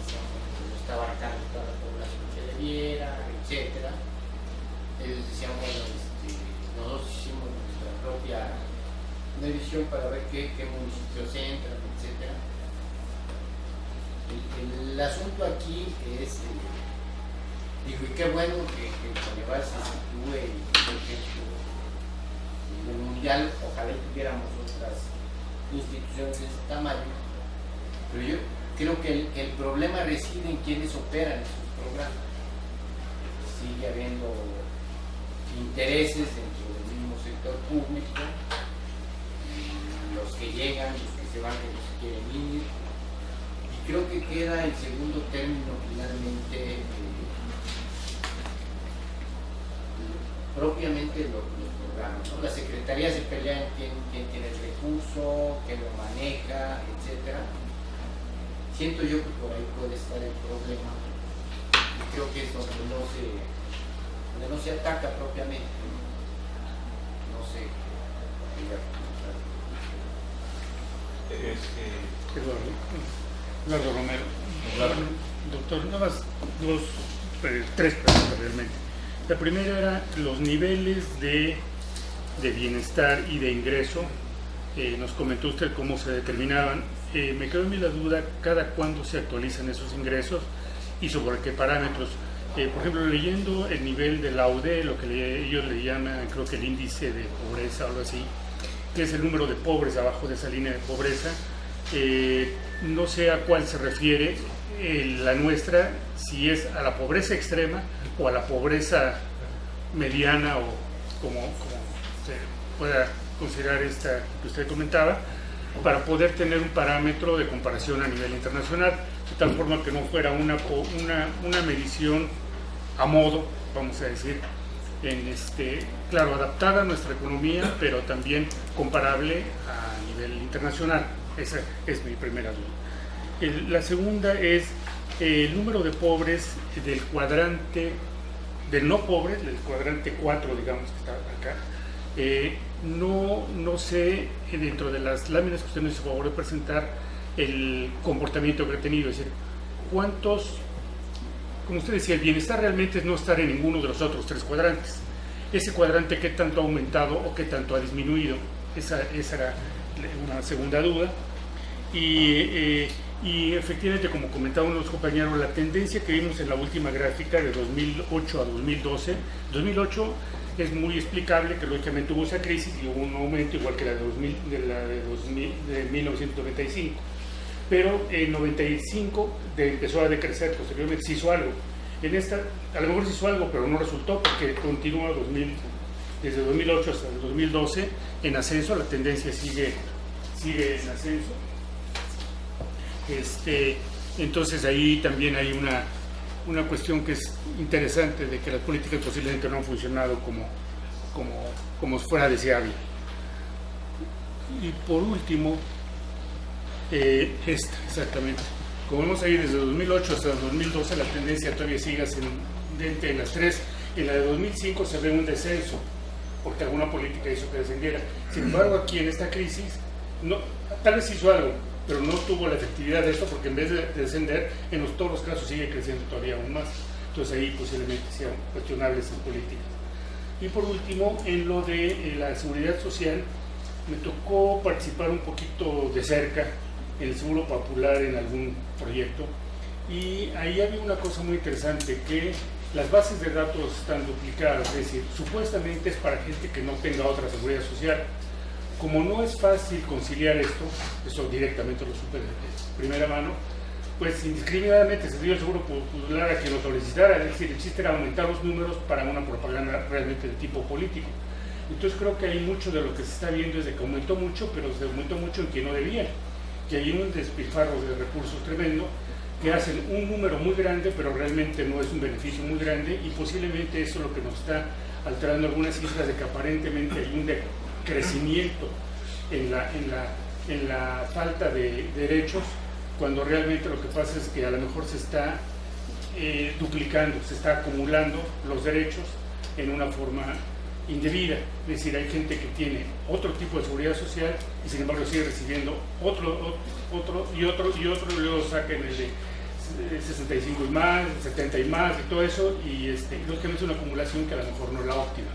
está abarcando toda la población que debiera, etc. Ellos decían, bueno, nosotros hicimos nuestra propia medición para ver qué municipios entran, etc. El asunto aquí es, digo, y qué bueno que el Coneval se sitúe, por ejemplo, en el mundial, ojalá tuviéramos otras instituciones de ese tamaño, pero yo creo que el problema reside en quienes operan esos programas. Sigue habiendo intereses dentro del mismo sector público, los que llegan, los que se van, que no se quieren ir, y creo que queda en segundo término finalmente propiamente los programas, ¿no? Las secretarías se pelean quién tiene el recurso, quién lo maneja, etc. Siento yo que por ahí puede estar el problema, y creo que es donde no se ataca propiamente. No sé.
Eduardo Romero. Doctor, nada más tres preguntas realmente. La primera era los niveles de bienestar y de ingreso. Nos comentó usted cómo se determinaban. Me quedó en mí la duda, ¿cada cuándo se actualizan esos ingresos y sobre qué parámetros? Por ejemplo, leyendo el nivel de la OCDE, lo que ellos le llaman, creo que el índice de pobreza o algo así, que es el número de pobres abajo de esa línea de pobreza, no sé a cuál se refiere la nuestra, si es a la pobreza extrema o a la pobreza mediana, o como se pueda considerar esta que usted comentaba, para poder tener un parámetro de comparación a nivel internacional, de tal forma que no fuera una medición a modo, vamos a decir, claro, adaptada a nuestra economía, pero también comparable a nivel internacional. Esa es mi primera duda. La segunda es el número de pobres del cuadrante, del no pobres, del cuadrante 4, digamos, que está acá. No sé, dentro de las láminas que usted nos hizo favor de presentar, el comportamiento que ha tenido, es decir, cuántos, como usted decía, el bienestar realmente es no estar en ninguno de los otros tres cuadrantes. Ese cuadrante, ¿qué tanto ha aumentado o qué tanto ha disminuido? Esa era una segunda duda. Y efectivamente, como comentaban los compañeros, la tendencia que vimos en la última gráfica de 2008 a 2012, 2008 es muy explicable que lógicamente hubo esa crisis y hubo un aumento igual que la de 1995, pero en 95 empezó a decrecer, posteriormente se hizo algo. En esta, a lo mejor se hizo algo, pero no resultó, porque continúa desde 2008 hasta el 2012 en ascenso, la tendencia sigue en ascenso. Entonces ahí también hay una cuestión que es interesante, de que las políticas posiblemente no han funcionado como como fuera deseable. Y por último, exactamente. Como vemos ahí, desde 2008 hasta 2012 la tendencia todavía sigue ascendente en las tres. En la de 2005 se ve un descenso, porque alguna política hizo que descendiera. Sin embargo, aquí en esta crisis, tal vez hizo algo, pero no tuvo la efectividad de esto, porque en vez de descender, en todos los casos sigue creciendo todavía aún más. Entonces ahí posiblemente sean cuestionables en políticas. Y por último, en lo de la seguridad social, me tocó participar un poquito de cerca en el Seguro Popular en algún proyecto, y ahí había una cosa muy interesante, que las bases de datos están duplicadas, es decir, supuestamente es para gente que no tenga otra seguridad social. Como no es fácil conciliar esto, eso directamente lo supe de primera mano, pues indiscriminadamente se dio el Seguro Popular a quien lo solicitara, es decir, el chiste era aumentar los números para una propaganda realmente de tipo político. Entonces creo que hay mucho de lo que se está viendo es de que aumentó mucho, pero se aumentó mucho en que no debía, que hay un despilfarro de recursos tremendo, que hacen un número muy grande, pero realmente no es un beneficio muy grande, y posiblemente eso es lo que nos está alterando algunas cifras de que aparentemente hay un crecimiento en la falta de derechos, cuando realmente lo que pasa es que a lo mejor se está duplicando, se está acumulando los derechos en una forma indebida. Es decir, hay gente que tiene otro tipo de seguridad social y sin embargo sigue recibiendo otro y luego sacan el de 65 y más, 70 y más y todo eso, y lógicamente es una acumulación que a lo mejor no es la óptima.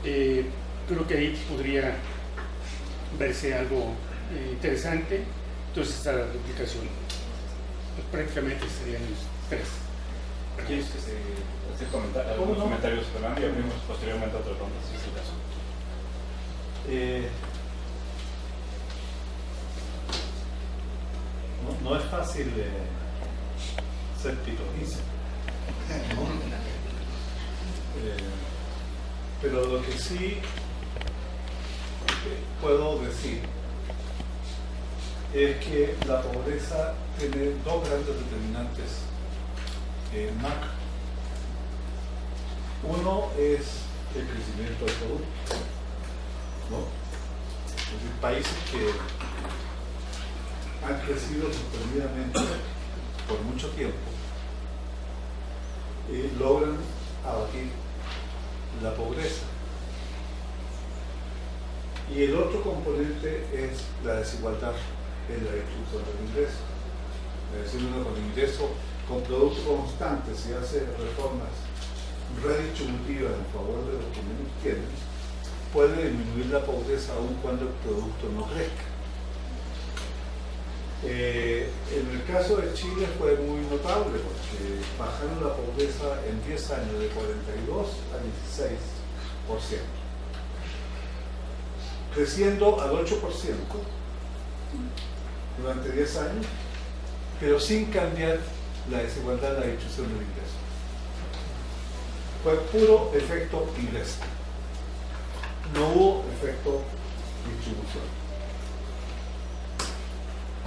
Creo que ahí podría verse algo interesante. Entonces está la duplicación. Pues prácticamente serían los tres.
¿Quieres que se hacer algunos comentarios, Fernando, y abrimos posteriormente a otra ronda, si es el caso?
No es fácil ser pitonizo, pero lo que sí puedo decir es que la pobreza tiene dos grandes determinantes macro. Uno es el crecimiento del producto, ¿no? Es decir, países que han crecido sostenidamente por mucho tiempo logran abatir la pobreza. Y el otro componente es la desigualdad en la distribución del ingreso. Es decir, uno con ingreso, con producto constante, si hace reformas redistributivas en favor de los que menos tienen, puede disminuir la pobreza aun cuando el producto no crezca. En el caso de Chile fue muy notable porque bajaron la pobreza en 10 años de 42 a 16%, creciendo al 8% durante 10 años, pero sin cambiar la desigualdad en la distribución del ingreso. Fue puro efecto ingreso, no hubo efecto distribución.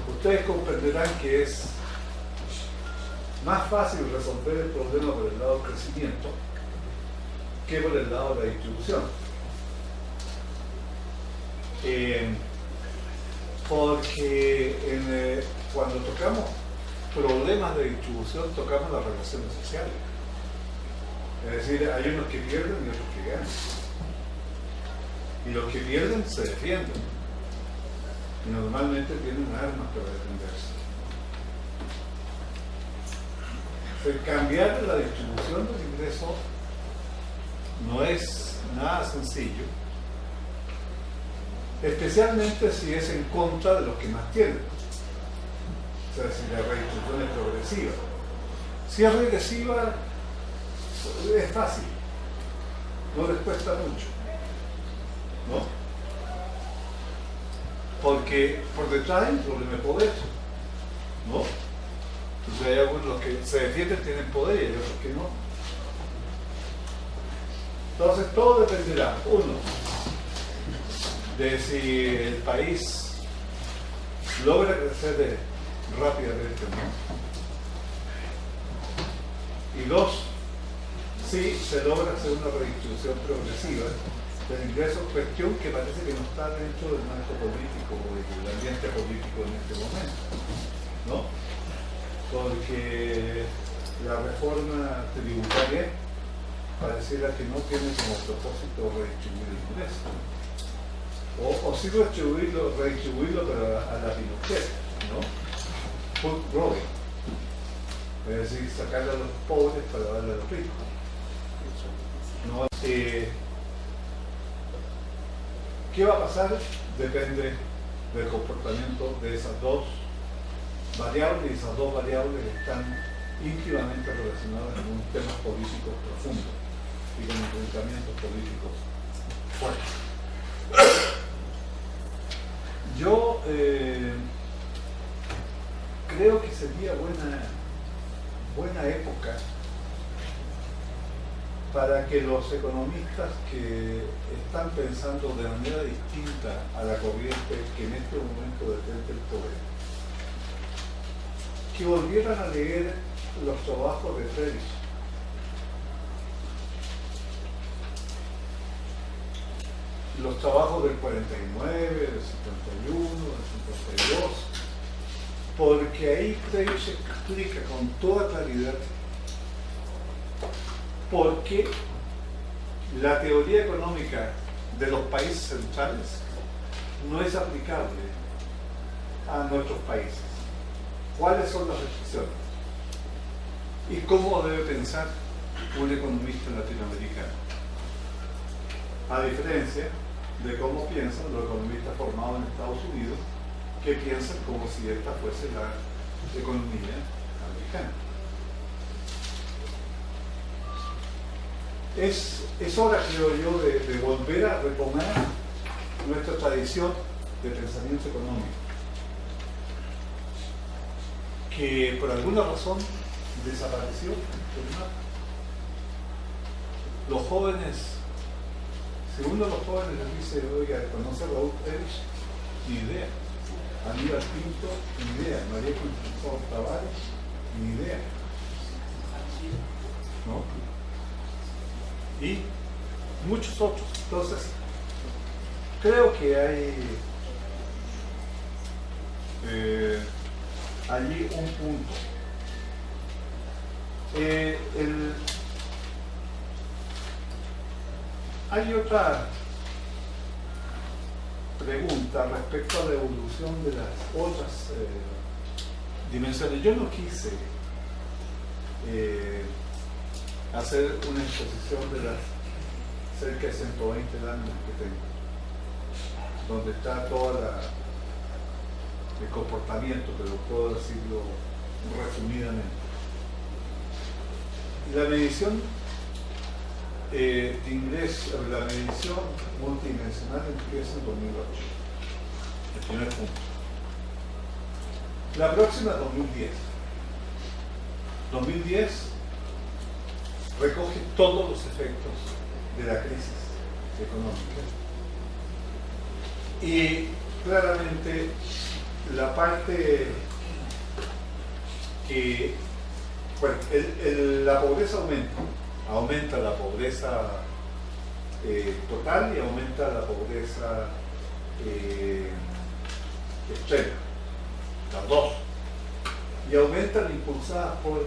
Ustedes comprenderán que es más fácil resolver el problema por el lado del crecimiento que por el lado de la distribución. Porque cuando tocamos problemas de distribución, tocamos las relaciones sociales. Es decir, hay unos que pierden y otros que ganan. Y los que pierden se defienden. Y normalmente tienen armas para defenderse. Cambiar la distribución del ingreso no es nada sencillo, especialmente si es en contra de los que más tienen. O sea, si la redistribución es progresiva. Si es regresiva, es fácil, no les cuesta mucho, ¿no? Porque por detrás hay un problema de poder, ¿no? Entonces hay algunos que se defienden, tienen poder, y hay otros que no. Entonces todo dependerá, uno, de si el país logra crecer rápidamente, ¿no? Y dos, si se logra hacer una redistribución progresiva del ingreso en cuestión, que parece que no está dentro del marco político o del ambiente político en este momento, ¿no? Porque la reforma tributaria pareciera que no tiene como propósito redistribuir el ingreso. O sí redistribuirlo, pero a la Pinochet, ¿no? Food growing. Es decir, sacarle a los pobres para darle a los ricos. ¿No? ¿Qué va a pasar? Depende del comportamiento de esas dos variables, y esas dos variables están íntimamente relacionadas con temas políticos profundos y con enfrentamientos políticos fuertes. Yo creo que sería buena época para que los economistas que están pensando de manera distinta a la corriente que en este momento detenta el poder, que volvieran a leer los trabajos de Friedrich. Los trabajos del 49, del 51, del 52, porque ahí Friedrich explica con toda claridad por qué la teoría económica de los países centrales no es aplicable a nuestros países. ¿Cuáles son las restricciones? ¿Y cómo debe pensar un economista latinoamericano? A diferencia de cómo piensan los economistas formados en Estados Unidos, que piensan como si esta fuese la economía americana. Es hora, creo yo, de volver a retomar nuestra tradición de pensamiento económico, que por alguna razón desapareció del mapa. Los jóvenes, si uno de los jóvenes les dice, oiga, ¿conoce a Raúl Friedrich? Ni idea. Aníbal Pinto, ni idea. María Concepción Tavares, ni idea. ¿No? Y muchos otros. Entonces, creo que hay allí un punto. Hay otra pregunta respecto a la evolución de las otras dimensiones. Yo no quise hacer una exposición de las cerca de 120 láminas que tengo, donde está todo el comportamiento, pero puedo decirlo resumidamente. La medición de ingreso, la medición multidimensional empieza en 2008, el primer punto. La próxima es 2010. 2010 recoge todos los efectos de la crisis económica y claramente la parte que, bueno, la pobreza aumenta la pobreza total y aumenta la pobreza extrema, las dos, y aumentan impulsadas por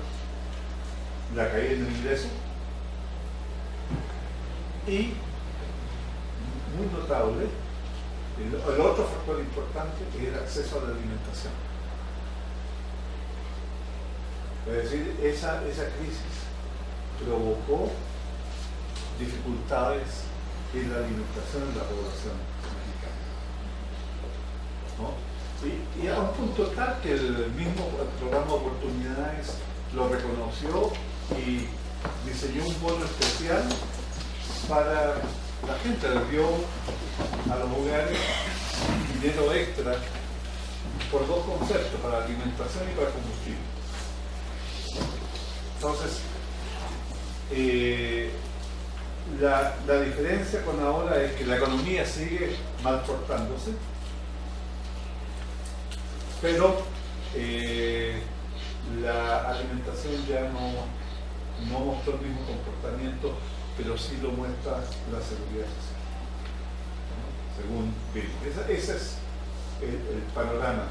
la caída del ingreso y, muy notable, el otro factor importante es el acceso a la alimentación. Es decir, esa crisis provocó dificultades en la alimentación de la población mexicana, ¿no? Y a un punto tal que el mismo programa de oportunidades lo reconoció y diseñó un bono especial para la gente, le dio a los hogares dinero extra por dos conceptos, para alimentación y para combustible. Entonces, la diferencia con ahora es que la economía sigue mal portándose, pero la alimentación ya no mostró el mismo comportamiento, pero sí lo muestra la seguridad social. según Bill. Ese es el panorama.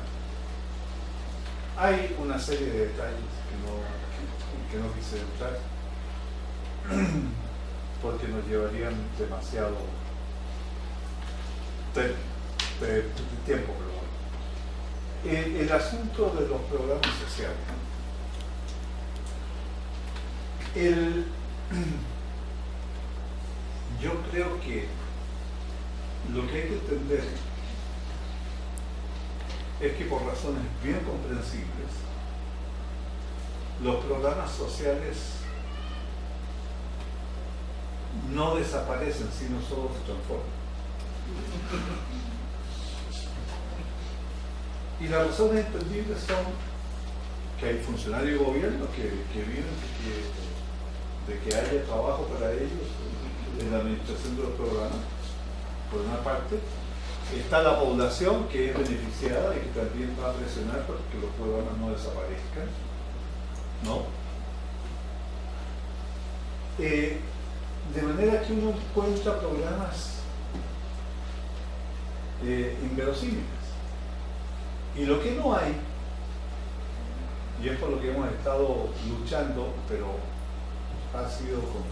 Hay una serie de detalles que no quise entrar porque nos llevarían demasiado tiempo, pero bueno. El asunto de los programas sociales. Yo creo que lo que hay que entender es que por razones bien comprensibles, los programas sociales no desaparecen, sino solo se transforman. Y las razones entendibles son que hay funcionarios de gobierno que viven de que haya trabajo para ellos en la administración de los programas, por una parte. Está la población que es beneficiada y que también va a presionar para que los programas no desaparezcan, ¿no? De manera que uno encuentra programas inverosímiles. Y lo que no hay, y es por lo que hemos estado luchando, pero ha sido como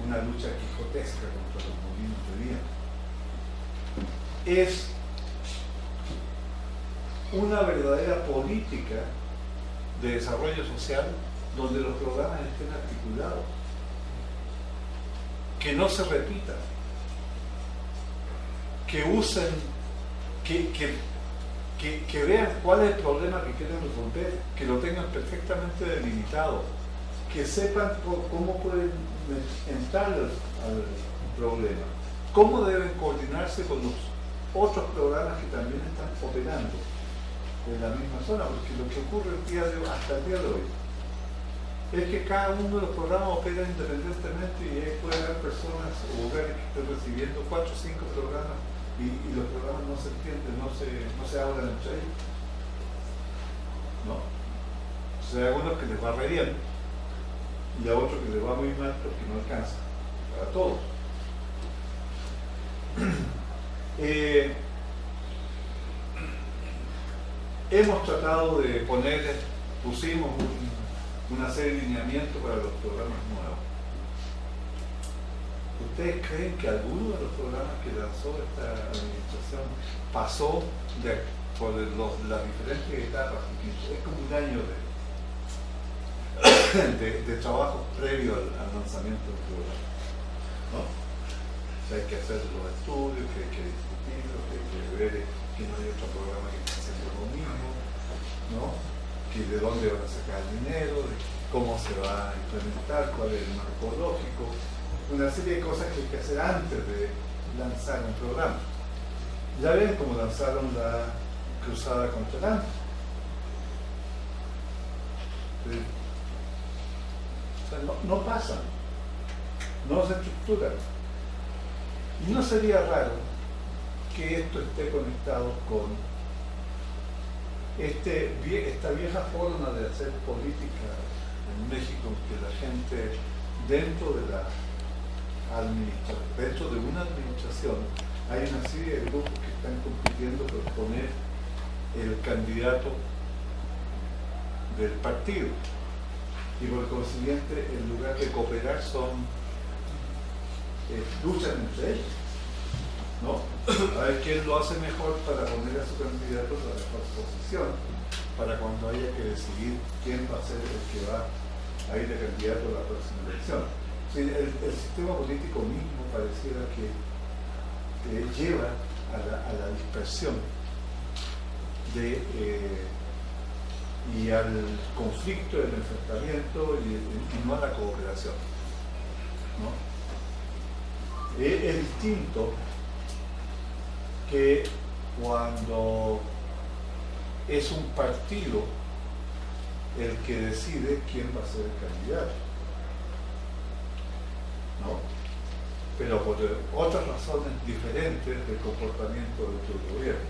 una lucha quijotesca contra los molinos de viento, es una verdadera política de desarrollo social donde los programas estén articulados, que no se repitan, que usen, que vean cuál es el problema que quieren resolver, que lo tengan perfectamente delimitado, que sepan cómo pueden entrar al problema, cómo deben coordinarse con los otros programas que también están operando en la misma zona, porque lo que ocurre hasta el día de hoy es que cada uno de los programas opera independientemente y puede haber personas o lugares que estén recibiendo 4 o 5 programas y los programas no se entienden, no se hablan entre ellos, ¿no? O sea, hay algunos que les va re bien y a otros que les va muy mal porque no alcanza para todos. Hemos tratado de pusimos una serie de lineamientos para los programas nuevos. ¿Ustedes creen que alguno de los programas que lanzó esta administración pasó por las diferentes etapas? Es como un año de trabajo previo al lanzamiento del programa, ¿no? O sea, hay que hacer los estudios, que hay que discutirlos, que hay que ver que no hay otro programa que esté haciendo lo mismo, ¿no? Que de dónde van a sacar el dinero, de cómo se va a implementar, cuál es el marco lógico, una serie de cosas que hay que hacer antes de lanzar un programa. Ya ven cómo lanzaron la cruzada contra el hambre. O sea, no pasan, no se estructuran. ¿No sería raro que esto esté conectado con esta vieja forma de hacer política en México, que la gente dentro de una administración hay una serie de grupos que están compitiendo por poner el candidato del partido y por consiguiente en lugar de cooperar luchan entre ellos, ¿no? A ver quién lo hace mejor para poner a su candidato en la mejor posición para cuando haya que decidir quién va a ser el que va a ir de candidato a la próxima elección. Sí, el sistema político mismo pareciera que lleva a la dispersión y al conflicto, el enfrentamiento y no a la cooperación, ¿no? Es distinto que cuando es un partido el que decide quién va a ser el candidato, ¿no? Pero por otras razones diferentes del comportamiento dentro del gobierno.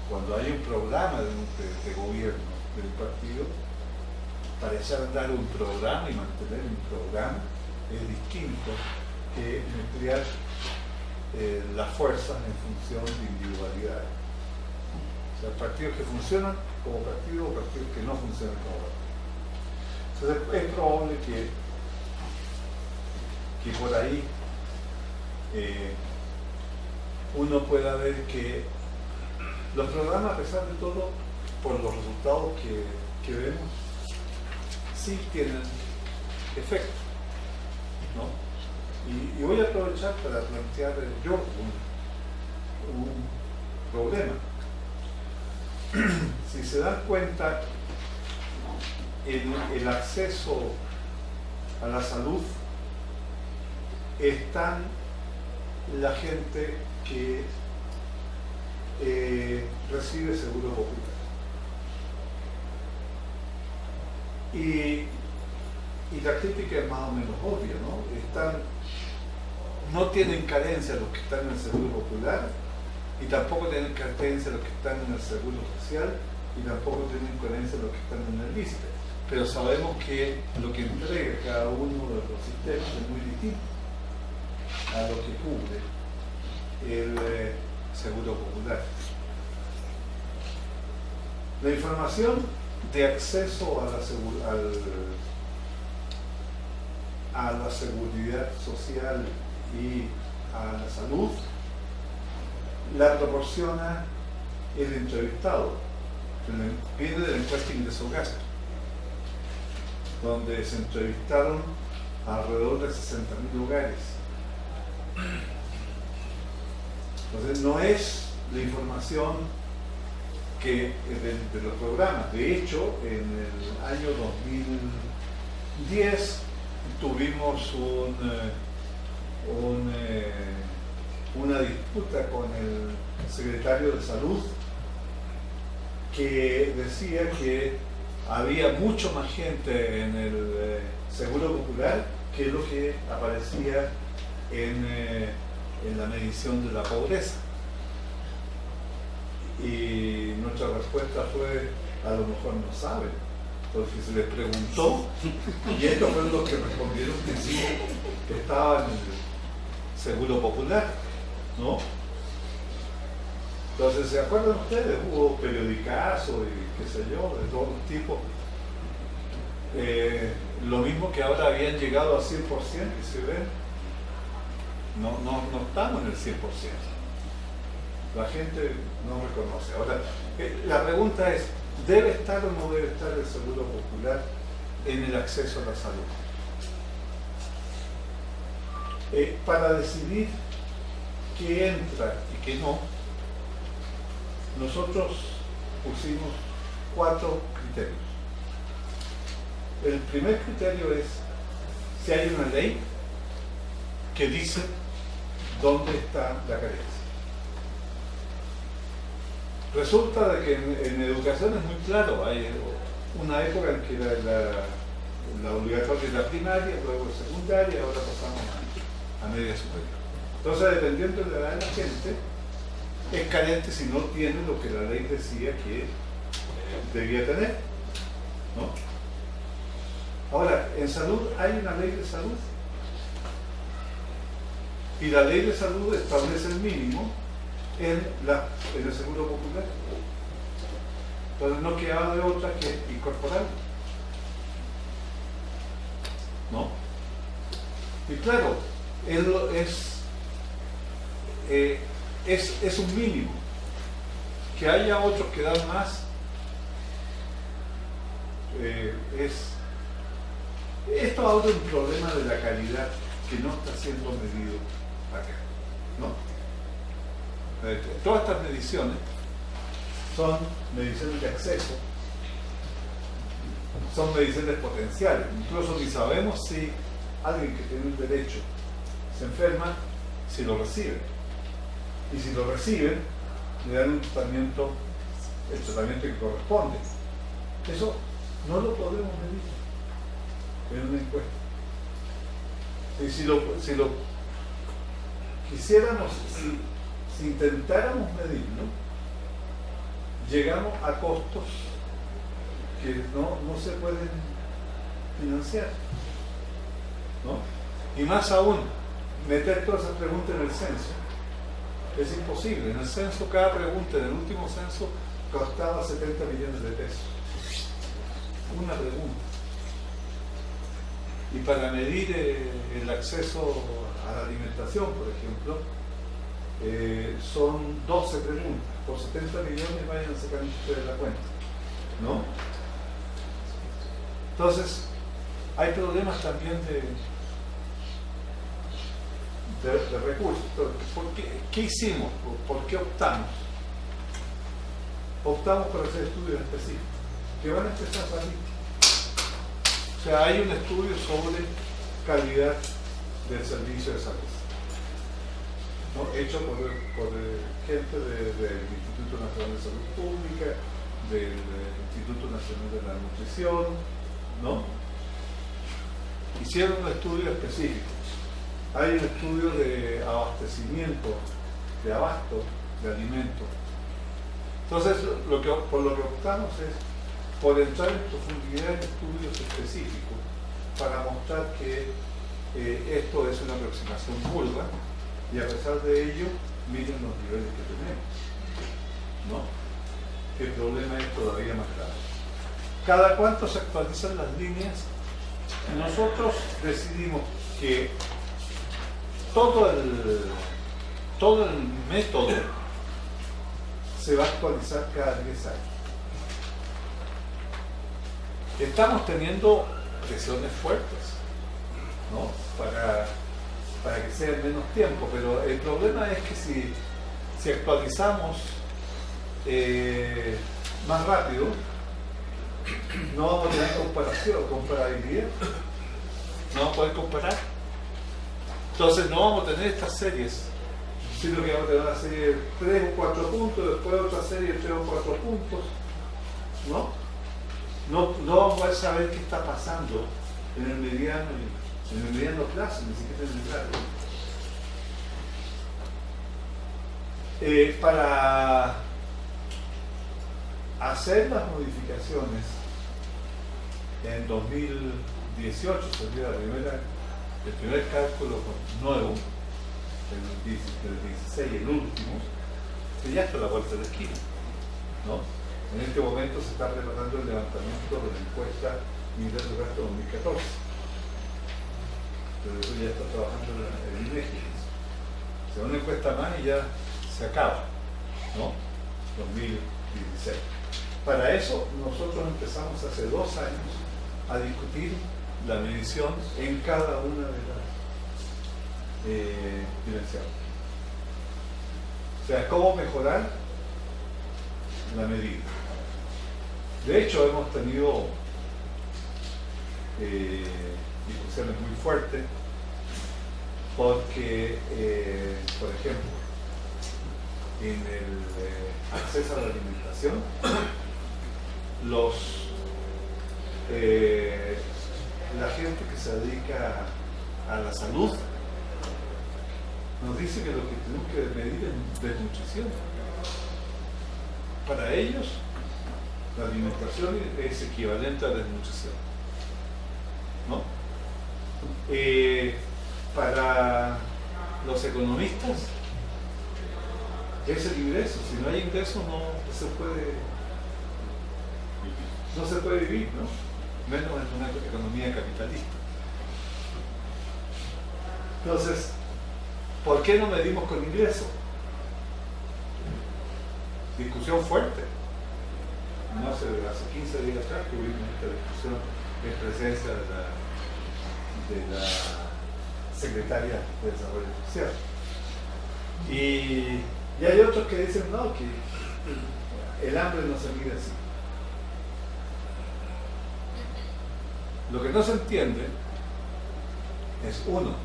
Cuando hay un programa de gobierno del partido, para echar a andar un programa y mantener un programa es distinto que nuclear las fuerzas en función de individualidades. O sea, partidos que funcionan como partidos o partidos que no funcionan como partidos. Entonces es probable que por ahí uno pueda ver que los programas, a pesar de todo, por los resultados que vemos, sí tienen efecto, ¿no? Y voy a aprovechar para plantear yo un problema. Si se dan cuenta, el acceso a la salud están la gente que recibe seguro popular. Y la crítica es más o menos obvia, ¿no? No tienen carencia los que están en el seguro popular, y tampoco tienen carencia los que están en el seguro social, y tampoco tienen carencia los que están en el ISSSTE. Pero sabemos que lo que entrega cada uno de los sistemas es muy distinto a lo que cubre el seguro popular. La información de acceso a la seguridad social y a la salud la proporciona el entrevistado. Viene de la encuesta Ingreso-Gasto, donde se entrevistaron alrededor de 60.000 hogares. Entonces no es la información de los programas. De hecho, en el año 2010 tuvimos una disputa con el secretario de Salud, que decía que había mucho más gente en el Seguro Popular que lo que aparecía en la medición de la pobreza. Y nuestra respuesta fue: a lo mejor no saben, porque se les preguntó y estos fueron los que respondieron que sí, que estaban en el Seguro Popular, ¿no? Entonces, ¿se acuerdan ustedes? Hubo periodicazos y qué sé yo, de todos los tipos. Lo mismo que ahora habían llegado al 100%, y se ven, no estamos en el 100%. La gente no reconoce. Ahora, la pregunta es: ¿debe estar o no debe estar el Seguro Popular en el acceso a la salud? Para decidir qué entra y qué no, nosotros pusimos 4 criterios. El primer criterio es si hay una ley que dice dónde está la carencia. Resulta de que en educación es muy claro. Hay una época en que la obligatoria era primaria, luego secundaria, ahora pasamos a media superior. Entonces, dependiendo de la edad de la gente, es carente si no tiene lo que la ley decía que debía tener, ¿no? Ahora, en salud hay una ley de salud, y la ley de salud establece el mínimo en el Seguro Popular. Entonces no quedaba de otra que incorporarlo, ¿no? Y claro, es un mínimo. Que haya otros que dan más, esto ahora es un problema de la calidad que no está siendo medido acá, ¿no? Todas estas mediciones son mediciones de acceso, son mediciones potenciales. Incluso ni sabemos si alguien que tiene un derecho se enferma, si lo recibe. Y si lo reciben, le dan un tratamiento, el tratamiento que corresponde. Eso no lo podemos medir en una encuesta. Y si lo quisiéramos, si intentáramos medirlo, llegamos a costos que no se pueden financiar, ¿no? Y más aún, meter todas esas preguntas en el censo. Es imposible. En el censo, cada pregunta, en el último censo, costaba 70 millones de pesos. Una pregunta. Y para medir el acceso a la alimentación, por ejemplo, son 12 preguntas. Por 70 millones vayan a sacar ustedes la cuenta, ¿no? Entonces, hay problemas también de recursos. ¿Qué hicimos? ¿Por qué optamos? Optamos por hacer estudios específicos que van a empezar a salir. O sea, hay un estudio sobre calidad del servicio de salud, ¿no? Hecho por gente del Instituto Nacional de Salud Pública, del Instituto Nacional de la Nutrición, ¿no? Hicieron un estudio específico. Hay un estudio de abastecimiento, de abasto de alimentos. Entonces, por lo que optamos es por entrar en profundidad en estudios específicos para mostrar que esto es una aproximación burda y a pesar de ello, miren los niveles que tenemos, ¿no? El problema es todavía más grave. ¿Cada cuánto se actualizan las líneas? Nosotros decidimos que todo el método se va a actualizar cada 10 años. Estamos teniendo presiones fuertes, ¿no? Para que sea en menos tiempo, pero el problema es que si actualizamos más rápido, no vamos a tener comparabilidad, no vamos a poder comparar. Entonces no vamos a tener estas series, sino que vamos a tener una serie de 3 o 4 puntos, después otra serie de 3 o 4 puntos, ¿no? No vamos a poder saber qué está pasando en el mediano plazo, ni siquiera en el largo. Para hacer las modificaciones en 2018 salió el primer cálculo nuevo, el 16, el último, que ya está a la vuelta de la esquina, ¿no? En este momento se está preparando el levantamiento de la encuesta Ingresos Gasto 2014. Pero eso ya está trabajando el INEGI. Se da una encuesta más y ya se acaba, ¿no? 2016. Para eso nosotros empezamos hace 2 años a discutir la medición en cada una de las dimensiones. O sea, cómo mejorar la medida. De hecho, hemos tenido discusiones muy fuertes porque, por ejemplo, en el acceso a la alimentación, la gente que se dedica a la salud nos dice que lo que tenemos que medir es desnutrición. Para ellos, la alimentación es equivalente a desnutrición, ¿no? Para los economistas es el ingreso. Si no hay ingreso no se puede vivir, ¿no? Menos en una economía capitalista. Entonces, ¿por qué no medimos con ingreso? Discusión fuerte. No hace 15 días atrás tuvimos esta discusión en presencia de la secretaria de Desarrollo Social. Y hay otros que dicen no, que el hambre no se mide así. Lo que no se entiende es, uno,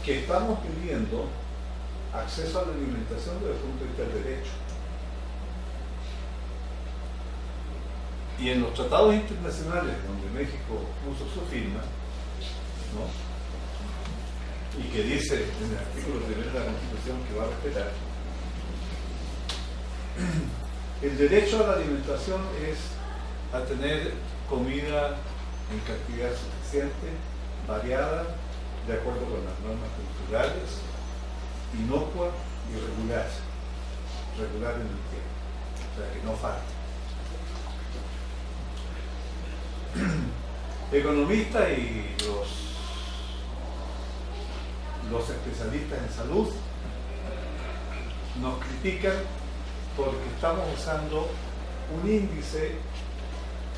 que estamos pidiendo acceso a la alimentación desde el punto de vista del derecho. Y en los tratados internacionales donde México puso su firma, ¿no? Y que dice en el artículo 1 de la Constitución que va a respetar, el derecho a la alimentación es a tener comida en cantidad suficiente, variada de acuerdo con las normas culturales, inocua y regular. Regular en el tiempo, o sea, que no falte. Economistas y los especialistas en salud nos critican porque estamos usando un índice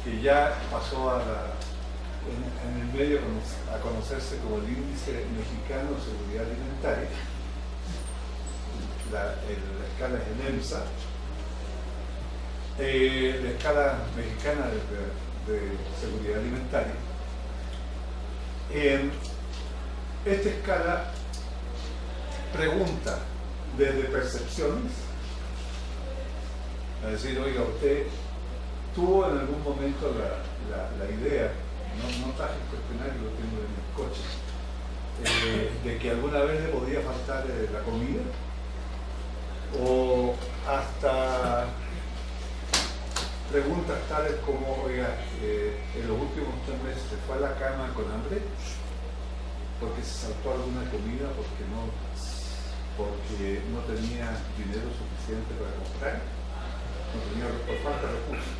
que ya pasó en el medio a conocerse como el Índice Mexicano de Seguridad Alimentaria. La escala es el EMSA, la escala mexicana de seguridad alimentaria. Esta escala pregunta desde percepciones, a decir, oiga, usted tuvo en algún momento la idea, no traje el cuestionario, lo tengo en el coche, de que alguna vez le podía faltar la comida, o hasta preguntas tales como, oiga, en los últimos 3 meses se fue a la cama con hambre porque se saltó alguna comida, porque no tenía dinero suficiente para comprar, no tenía por falta de recursos.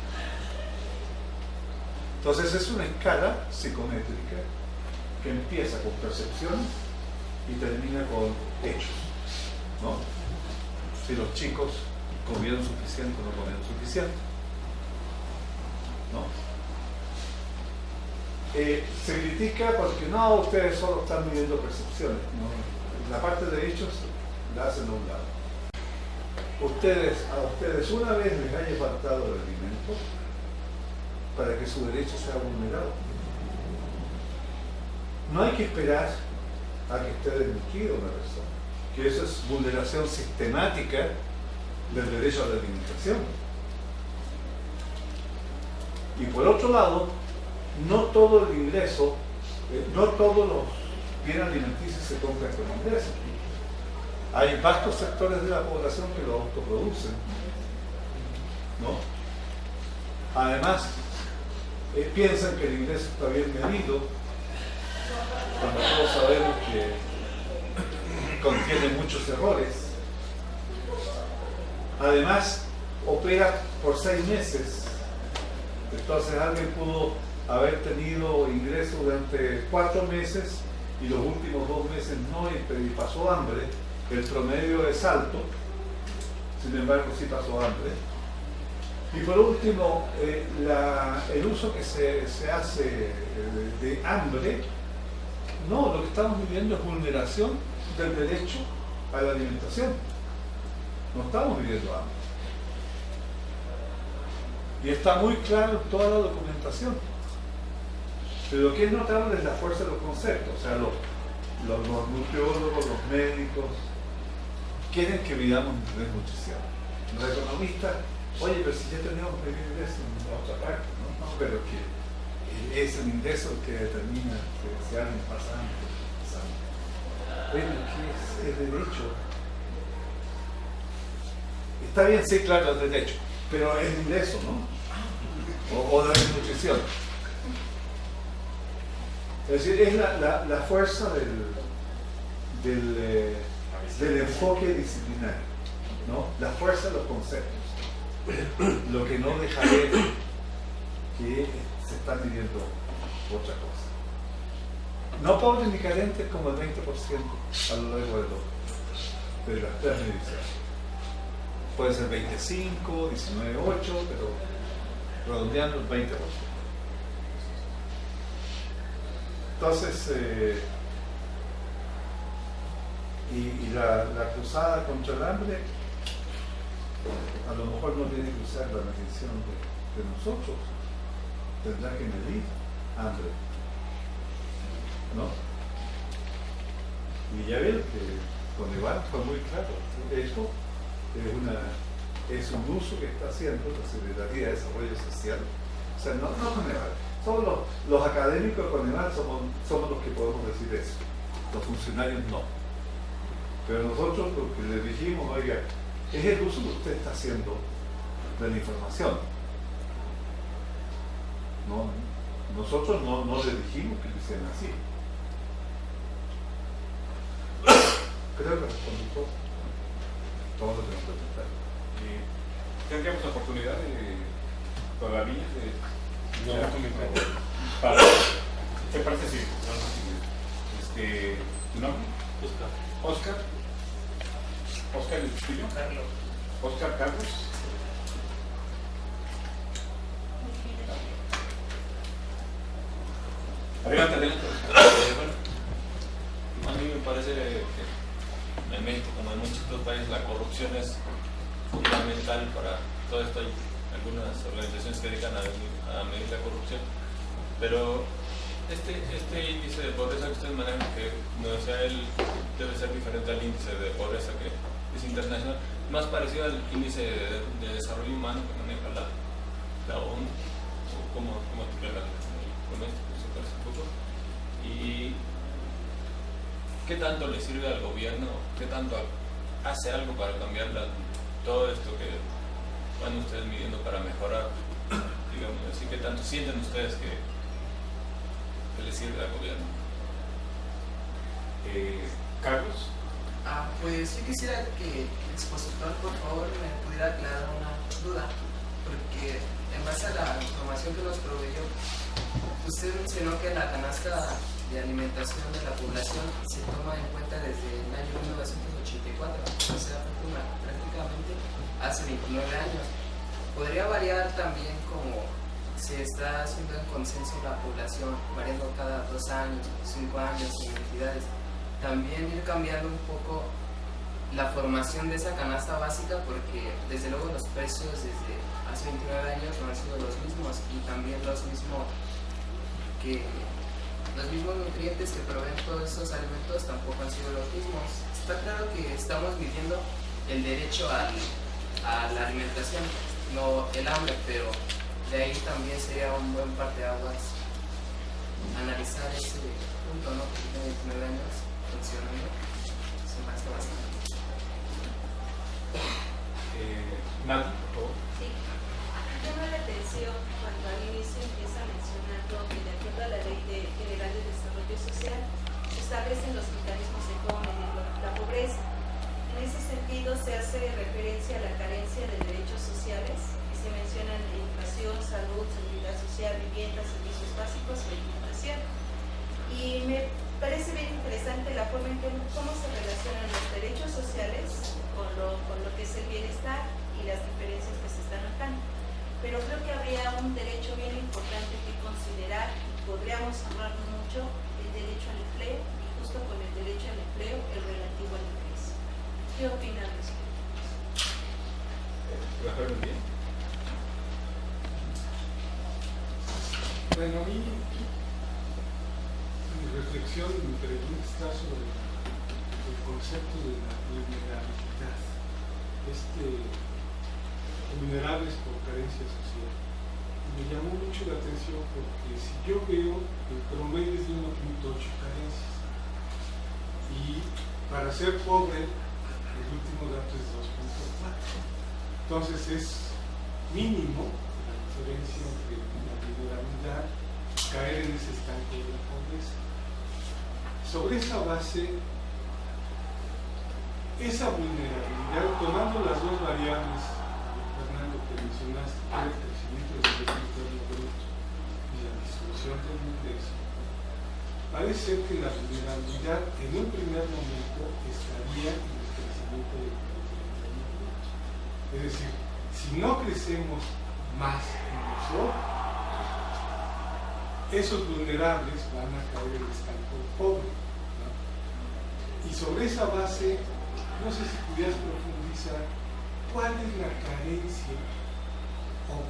Entonces es una escala psicométrica que empieza con percepciones y termina con hechos, ¿no? Si los chicos comieron suficiente o no comieron suficiente, ¿no? Se critica porque no, ustedes solo están midiendo percepciones, ¿no? La parte de hechos la hacen a un lado. A ustedes una vez les haya faltado el alimento para que su derecho sea vulnerado. No hay que esperar a que esté delinquida una persona, que eso es vulneración sistemática del derecho a la alimentación. Y por otro lado, no todo el ingreso, no todos los bienes alimenticios se compran con ingresos. Hay vastos sectores de la población que lo autoproducen, ¿no? Además, piensan que el ingreso está bien medido, cuando todos sabemos que contiene muchos errores. Además, opera por 6 meses. Entonces alguien pudo haber tenido ingresos durante 4 meses y los últimos 2 meses no, y pasó hambre. El promedio es alto, sin embargo sí pasó hambre. Y por último, el uso que se hace de hambre, no, lo que estamos viviendo es vulneración del derecho a la alimentación. No estamos viviendo hambre. Y está muy claro en toda la documentación. Pero lo que es notable es la fuerza de los conceptos. O sea, los nutriólogos, los médicos, quieren que vivamos en desnutrición. Los economistas, oye, pero si ya tenemos que vivir eso en la otra parte, ¿no? No, pero que es el ingreso el que determina que si alguien pasa hambre. Oye, ¿qué es el derecho? Está bien, sí, claro, el derecho, pero es ingreso, ¿no? O la desnutrición. Es decir, es la fuerza del enfoque disciplinario, ¿no? La fuerza de los conceptos. Lo que no deja ver que se está pidiendo otra cosa. No pobres ni carentes como el 20% a lo largo de las 3 mediciones. Puede ser 25, 19,8, pero redondeando el 20%. Entonces, y la cruzada contra el hambre, a lo mejor no tiene que usar la medición de nosotros, tendrá que medir hambre, ¿no? Y ya ven que con Coneval fue muy claro, esto es un uso que está haciendo la Secretaría de Desarrollo Social, o sea, no Coneval. Solo los académicos de Coneval somos los que podemos decir eso, los funcionarios no. Pero nosotros lo que le dijimos, oiga, es el uso que usted está haciendo de la información. Nosotros no le dijimos que lo hicieran así. Creo que respondí todo. Todo lo que me preguntaron.
¿Tendríamos la oportunidad todavía de
comentar?
¿Te parece? Sí. ¿Tu nombre? Oscar. Oscar, ¿el tuyo?
Carlos.
Oscar Carlos. Adelante, adelante.
Bueno, a mí me parece que en México, como en muchos otros países, la corrupción es fundamental para todo esto. Hay algunas organizaciones que dedican a medir la corrupción, pero este índice de pobreza que ustedes manejan, que no sea debe ser diferente al índice de pobreza que es internacional, más parecido al índice de desarrollo humano que maneja la ONU, o como titular con esto, se parece un poco. Y ¿qué tanto le sirve al gobierno? ¿Qué tanto hace algo para cambiar todo esto que van ustedes midiendo para mejorar? Digamos así, ¿qué tanto sienten ustedes que le sirve al gobierno?
Carlos.
Pues yo quisiera que el expositor, por favor, me pudiera aclarar una duda, porque en base a la información que nos proveyó, usted mencionó que la canasta de alimentación de la población se toma en cuenta desde el año 1984, o sea, prácticamente hace 29 años. ¿Podría variar también como se está haciendo en consenso la población, variando cada 2 años, 5 años en entidades? También ir cambiando un poco la formación de esa canasta básica, porque desde luego los precios desde hace 29 años no han sido los mismos, y también los mismos nutrientes que proveen todos esos alimentos tampoco han sido los mismos. Está claro que estamos midiendo el derecho a la alimentación, no el hambre, pero de ahí también sería un buen parteaguas analizar ese punto, ¿no? Que tiene 29 años funcionando, se me hace bastante.
Nati, por favor.
Sí, llama la atención cuando al inicio empieza mencionando que de acuerdo a la Ley General de Desarrollo Social se establecen los mecanismos de cómo medir la pobreza. En ese sentido se hace referencia a la carencia de derechos sociales y se mencionan educación, salud, seguridad social, vivienda, servicios básicos o alimentación. Y me parece bien interesante la forma en cómo se relacionan los derechos sociales con lo que es el bienestar y las diferencias que se están notando. Pero creo que habría un derecho bien importante que considerar, y podríamos hablar mucho, el derecho al empleo, y justo con el derecho al empleo, el relativo al ingreso. ¿Qué opinan de eso?
Bien.
Bueno, a mí mi reflexión, mi pregunta está sobre el concepto de la vulnerabilidad. Vulnerables por carencia social. Me llamó mucho la atención porque si yo veo el promedio es de 1.8 carencias y para ser pobre el último dato es 2.4. Entonces es mínimo la diferencia entre la vulnerabilidad y caer en ese estanque de la pobreza. Sobre esa base, esa vulnerabilidad, tomando las dos variables, Fernando, que mencionaste, el crecimiento del Producto Interno Bruto y la distribución del ingreso, parece ser que la vulnerabilidad en un primer momento estaría en el crecimiento del Producto Interno Bruto. Es decir, si no crecemos más en nosotros, esos vulnerables van a caer en el estanco pobre, ¿no? Y sobre esa base, no sé si pudieras profundizar cuál es la carencia o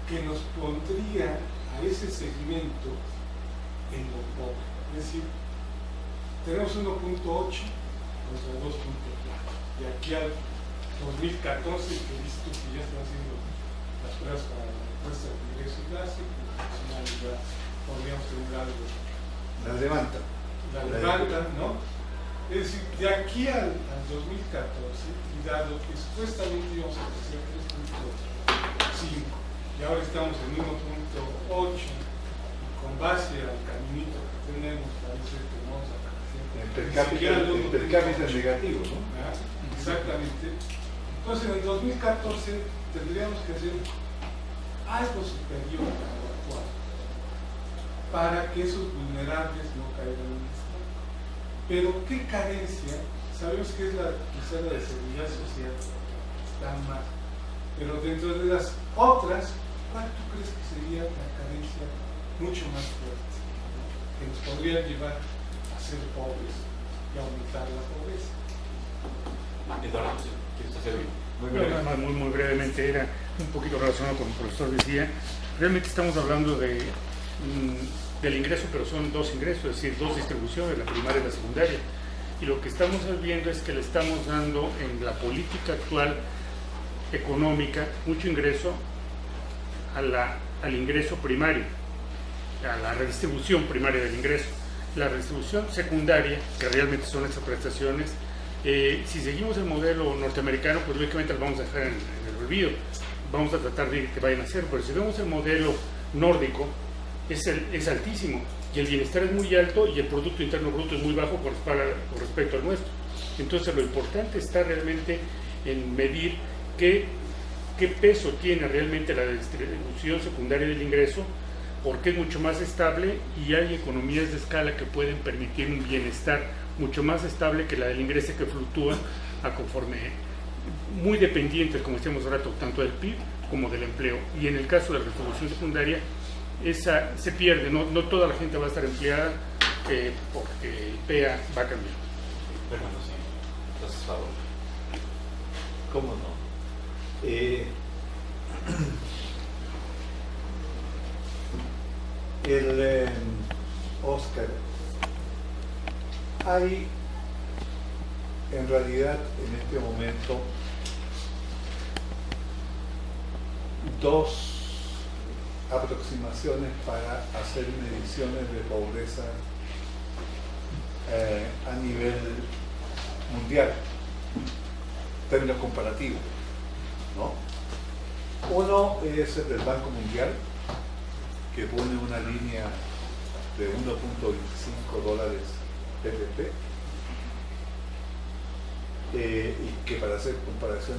que nos pondría a ese segmento en lo pobre. Es decir, tenemos 1.8 contra 2.4 y aquí al 2014 que he visto que ya están haciendo las pruebas para la encuesta de ingreso y gasto, ya podríamos tener algo.
La levanta.
La levanta, ¿no? Es decir, de aquí al 2014, y dado que supuestamente íbamos a crecer 3.5 y ahora estamos en 1.8, y con base al caminito que tenemos, parece que vamos a crecer
Per cápita es negativo, ¿no?
Exactamente. Entonces en el 2014 tendríamos que hacer algo superior a lo actual para que esos vulnerables no caigan en esto. Pero qué carencia, sabemos que es quizá la de seguridad social, está más, pero dentro de las otras, ¿cuál tú crees que sería la carencia mucho más fuerte que nos podría llevar a ser pobres y a aumentar la pobreza?
Eduardo, ¿quieres hacer muy
Bueno,
breve?
nada más, muy brevemente, era un poquito relacionado con lo que el profesor decía. Realmente estamos hablando del ingreso, pero son dos ingresos, es decir, dos distribuciones, la primaria y la secundaria. Y lo que estamos viendo es que le estamos dando en la política actual económica mucho ingreso al ingreso primario, a la redistribución primaria del ingreso. La redistribución secundaria, que realmente son estas prestaciones, si seguimos el modelo norteamericano, pues lógicamente las vamos a dejar en el olvido. Vamos a tratar de que vayan a hacer, pero si vemos el modelo nórdico, es altísimo y el bienestar es muy alto y el Producto Interno Bruto es muy bajo con respecto al nuestro. Entonces lo importante está realmente en medir qué peso tiene realmente la distribución secundaria del ingreso, porque es mucho más estable y hay economías de escala que pueden permitir un bienestar mucho más estable que la del ingreso, que fluctúa a conforme, muy dependientes, como decíamos hace rato, tanto del PIB como del empleo. Y en el caso de la distribución secundaria, esa se pierde, no toda la gente va a estar empleada porque el PEA va a cambiar.
Fernando, sí. Entonces, por favor.
¿Cómo no? Oscar, hay en realidad en este momento dos aproximaciones para hacer mediciones de pobreza a nivel mundial, en términos comparativos, ¿no? Uno es el del Banco Mundial, que pone una línea de $1.25 PPP, y que para hacer comparación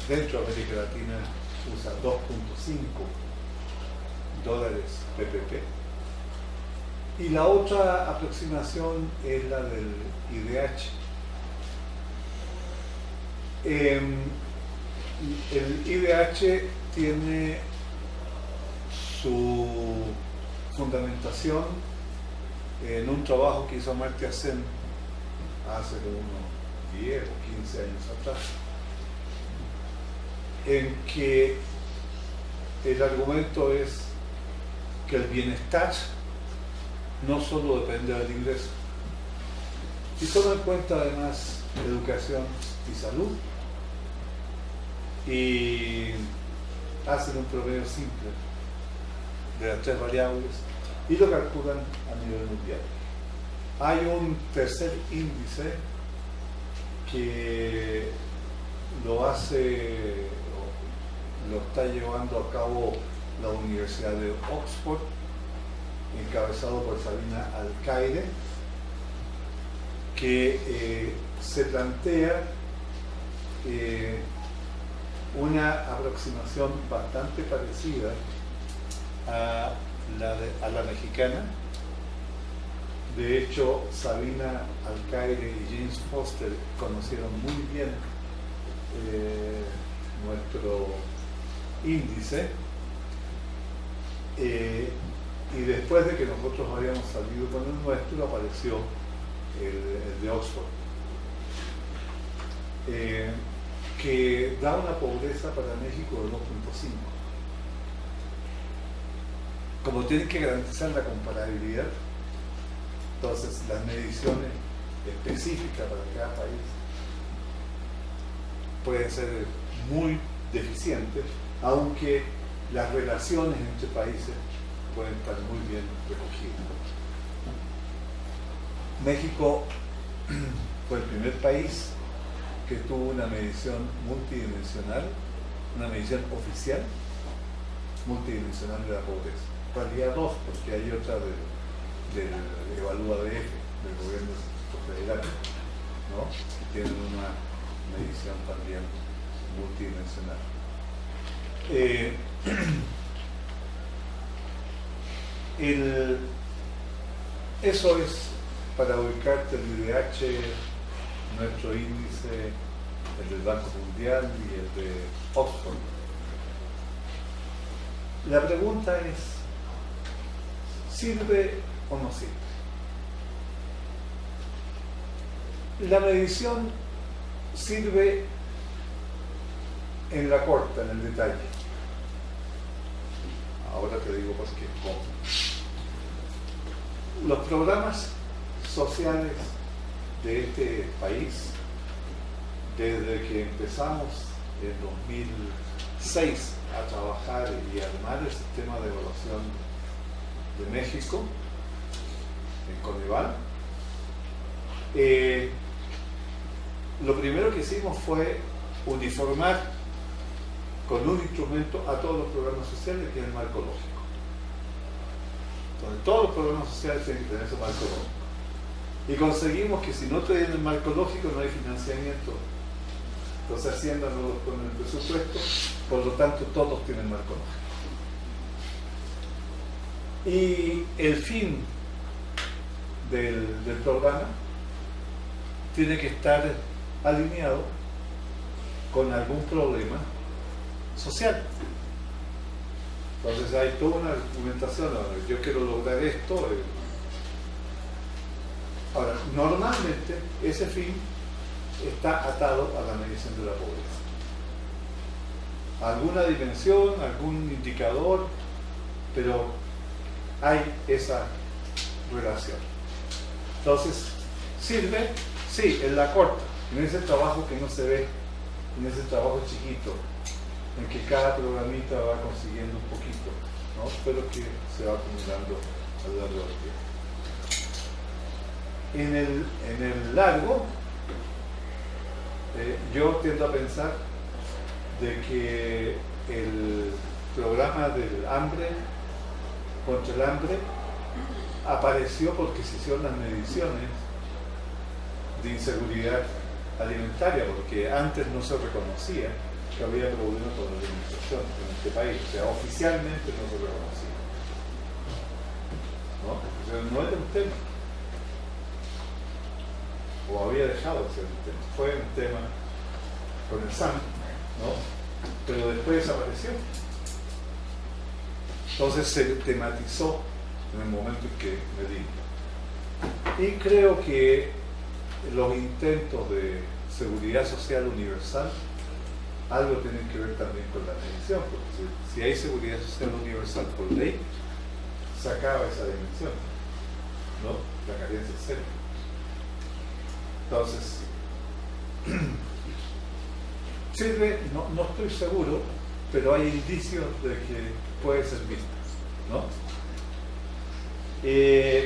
dentro de América Latina usa $2.5 PPP. Y la otra aproximación es la del IDH. El IDH tiene su fundamentación en un trabajo que hizo Amartya Sen hace unos 10 o 15 años atrás, en que el argumento es que el bienestar no solo depende del ingreso, y toma en cuenta además educación y salud, y hacen un promedio simple de las tres variables y lo calculan a nivel mundial. Hay un tercer índice que lo está llevando a cabo la Universidad de Oxford, encabezado por Sabina Al-Caire, que se plantea una aproximación bastante parecida a la mexicana. De hecho, Sabina Al-Caire y James Foster conocieron muy bien nuestro índice, y después de que nosotros habíamos salido con el nuestro, apareció el de Oxford, que da una pobreza para México de 2.5. Como tienen que garantizar la comparabilidad, entonces las mediciones específicas para cada país pueden ser muy deficientes, aunque las relaciones entre países pueden estar muy bien recogidas. México fue el primer país que tuvo una medición multidimensional, una medición oficial multidimensional de la pobreza. En realidad dos, porque hay otra del Evalúa DF, del gobierno Distrito Federal, ¿no? Tienen una medición también multidimensional. Eso es para ubicarte el IDH, nuestro índice, el del Banco Mundial y el de Oxford. La pregunta es, ¿sirve o no sirve? La medición sirve en la corta, en el detalle. Ahora te digo por qué. ¿Cómo? Los programas sociales de este país, desde que empezamos en 2006 a trabajar y armar el sistema de evaluación de México, en Coneval, lo primero que hicimos fue uniformar con un instrumento a todos los programas sociales, que es el marco lógico. Entonces, todos los programas sociales tienen que tener ese marco lógico. Y conseguimos que si no tienen el marco lógico no hay financiamiento. Entonces Hacienda no los pone en el presupuesto, por lo tanto todos tienen marco lógico. Y el fin del programa tiene que estar alineado con algún problema social. Entonces hay toda una argumentación, yo quiero lograr esto. Ahora, normalmente ese fin está atado a la medición de la pobreza. Alguna dimensión, algún indicador, pero hay esa relación. Entonces, ¿sirve? Sí, en la corta, en ese trabajo que no se ve, en ese trabajo chiquito, en que cada programita va consiguiendo un poquito, ¿no? Pero que se va acumulando a lo largo del tiempo. En el largo, yo tiendo a pensar de que el programa del hambre, contra el hambre, apareció porque se hicieron las mediciones de inseguridad alimentaria, porque antes no se reconocía que había problemas con la alimentación en este país, o sea, oficialmente no se reconocía, ¿no? O sea, no era un tema, o había dejado de ser un tema, fue un tema con el SAM, ¿no? Pero después desapareció. Entonces se tematizó en el momento en que me di. Y creo que los intentos de seguridad social universal algo tienen que ver también con la medición, porque si hay seguridad social universal por ley, se acaba esa dimensión, ¿no? La carencia es cero. Entonces, sirve, no estoy seguro, pero hay indicios de que puede servir, ¿no?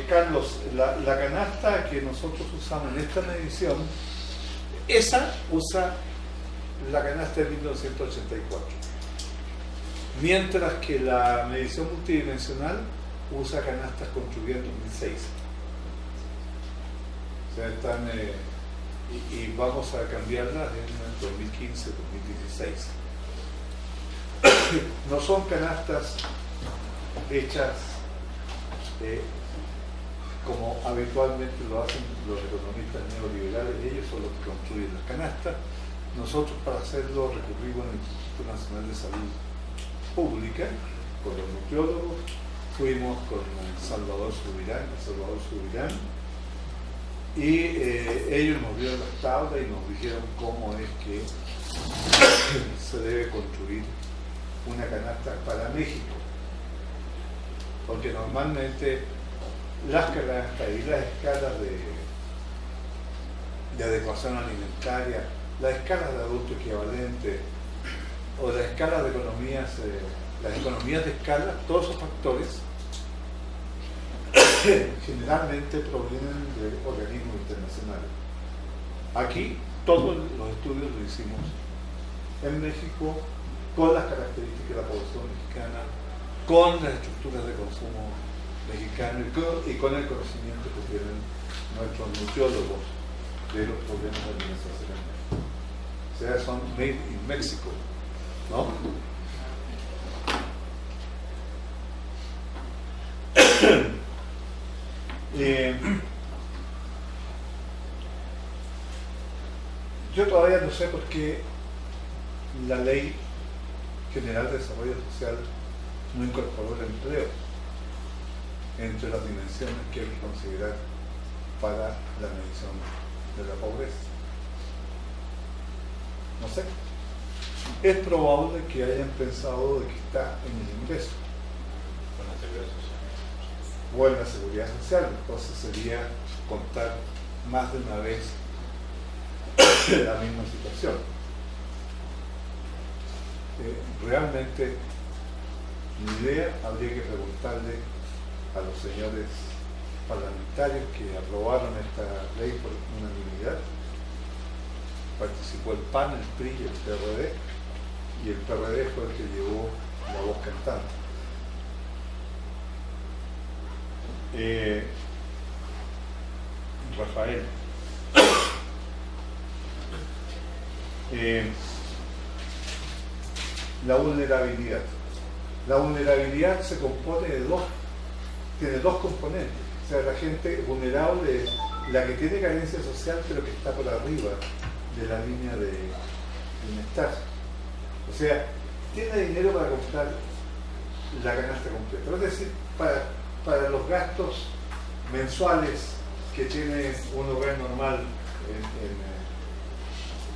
Carlos, la canasta que nosotros usamos en esta medición, esa usa la canasta de 1984, mientras que la medición multidimensional usa canastas construidas en 2006. O sea, están, y vamos a cambiarlas en 2015, 2016. No son canastas hechas como habitualmente lo hacen los economistas neoliberales, ellos son los que construyen las canastas. Nosotros, para hacerlo, recurrimos al Instituto Nacional de Salud Pública con los nutriólogos, fuimos con Salvador Subirán, y ellos nos dieron las tablas y nos dijeron cómo es que se debe construir una canasta para México, porque normalmente las canastas y las escalas de adecuación alimentaria, las escalas de adulto equivalente o las escalas de economías, las economías de escala, todos esos factores generalmente provienen de organismos internacionales. Aquí todos los estudios los hicimos en México, con las características de la población mexicana, con las estructuras de consumo mexicano y con el conocimiento que tienen nuestros nutriólogos de los problemas de alimentación. O sea, son made in Mexico, ¿no? Yo todavía no sé por qué la Ley General de Desarrollo Social no incorporó el empleo entre las dimensiones que hay que considerar para la medición de la pobreza. No sé. Es probable que hayan pensado de que está en el ingreso o en la seguridad social. Entonces sería contar más de una vez la misma situación. Realmente, mi idea habría que preguntarle a los señores parlamentarios que aprobaron esta ley por unanimidad. Participó el PAN, el PRI y el PRD, y el PRD fue el que llevó la voz cantante. Rafael, la vulnerabilidad. La vulnerabilidad se compone de tiene dos componentes. O sea, la gente vulnerable es la que tiene carencia social pero que está por arriba de la línea de bienestar. O sea, tiene dinero para comprar la canasta completa. Es decir, para los gastos mensuales que tiene un hogar normal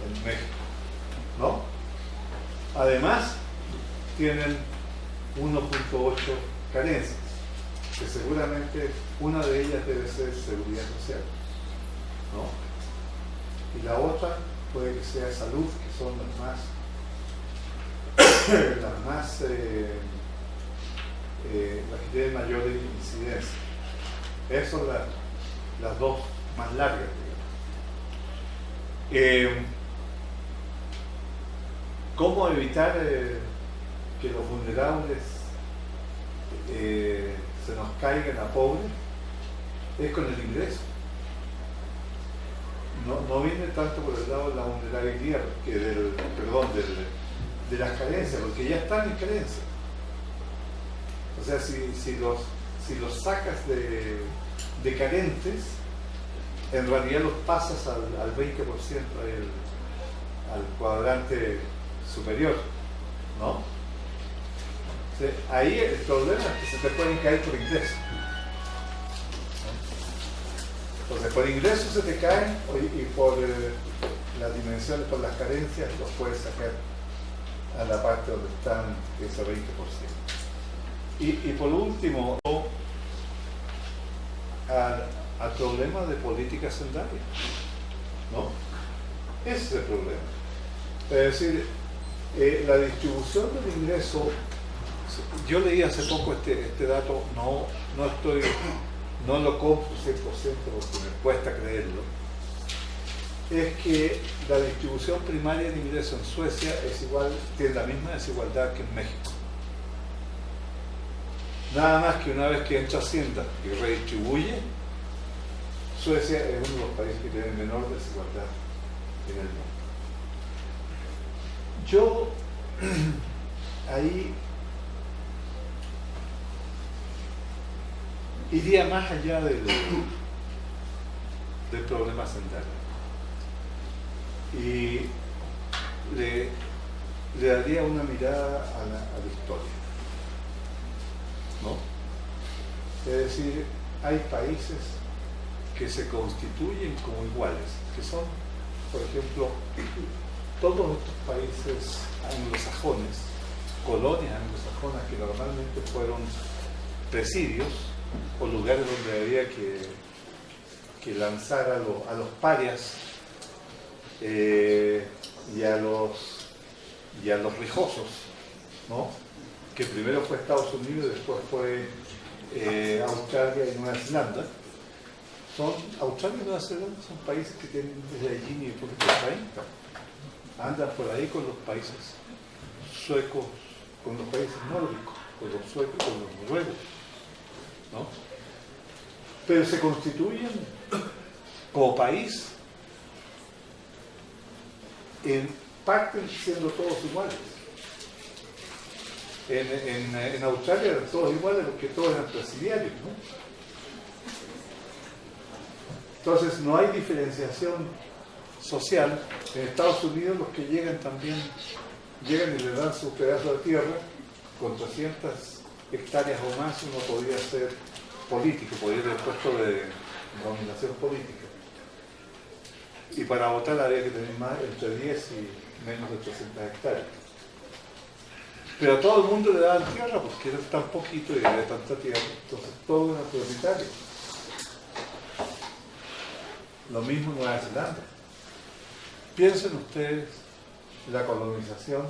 en México, ¿no? Además, tienen 1.8 carencias, que seguramente una de ellas debe ser seguridad social, ¿no? Y la otra puede que sea salud, que son las que tienen mayor incidencia. Esas son las dos más largas, digamos. ¿Cómo evitar que los vulnerables se nos caigan a pobres? Es con el ingreso. No viene tanto por el lado de la vulnerabilidad, que de las carencias, porque ya están en carencia. O sea, si los sacas de carentes, en realidad los pasas al 20%, al cuadrante superior, ¿no? O sea, ahí el problema es que se te pueden caer por ingreso, ¿no? Entonces, por ingreso se te caen y por las dimensiones, por las carencias, los puedes sacar a la parte donde están ese 20%. Y por último, al problema de política sendaria, ¿no? Ese es el problema. Es decir, la distribución del ingreso, yo leí hace poco este dato, no lo compro 100% porque me cuesta creerlo, es que la distribución primaria de ingreso en Suecia tiene la misma desigualdad que en México. Nada más que una vez que entra Hacienda y redistribuye, Suecia es uno de los países que tiene menor desigualdad en el mundo. Yo ahí iría más allá del problema central y le daría una mirada a la historia, ¿no? Es decir, hay países que se constituyen como iguales, que son, por ejemplo, todos estos países anglosajones, colonias anglosajonas que normalmente fueron presidios o lugares donde había que lanzar a los parias y a los rijosos, ¿no? Que primero fue Estados Unidos y después fue Australia y Nueva Zelanda. Australia y Nueva Zelanda son países que tienen desde allí ni por qué 30. Andan por ahí con los países suecos, con los países nórdicos, con los suecos, con los noruegos. ¿no? Pero se constituyen como país, parten siendo todos iguales. En Australia eran todos iguales porque todos eran presidiarios, ¿no? Entonces no hay diferenciación social. En Estados Unidos los que llegan también llegan y le dan su pedazo de tierra. Con 300 hectáreas o más uno podría ser político, podría tener puesto de dominación política. Y para votar había que tener más entre 10 y menos de 300 hectáreas. Pero a todo el mundo le daban tierra porque era tan poquito y había tanta tierra, entonces todo era prioritario. Lo mismo en Nueva Zelanda. Piensen ustedes la colonización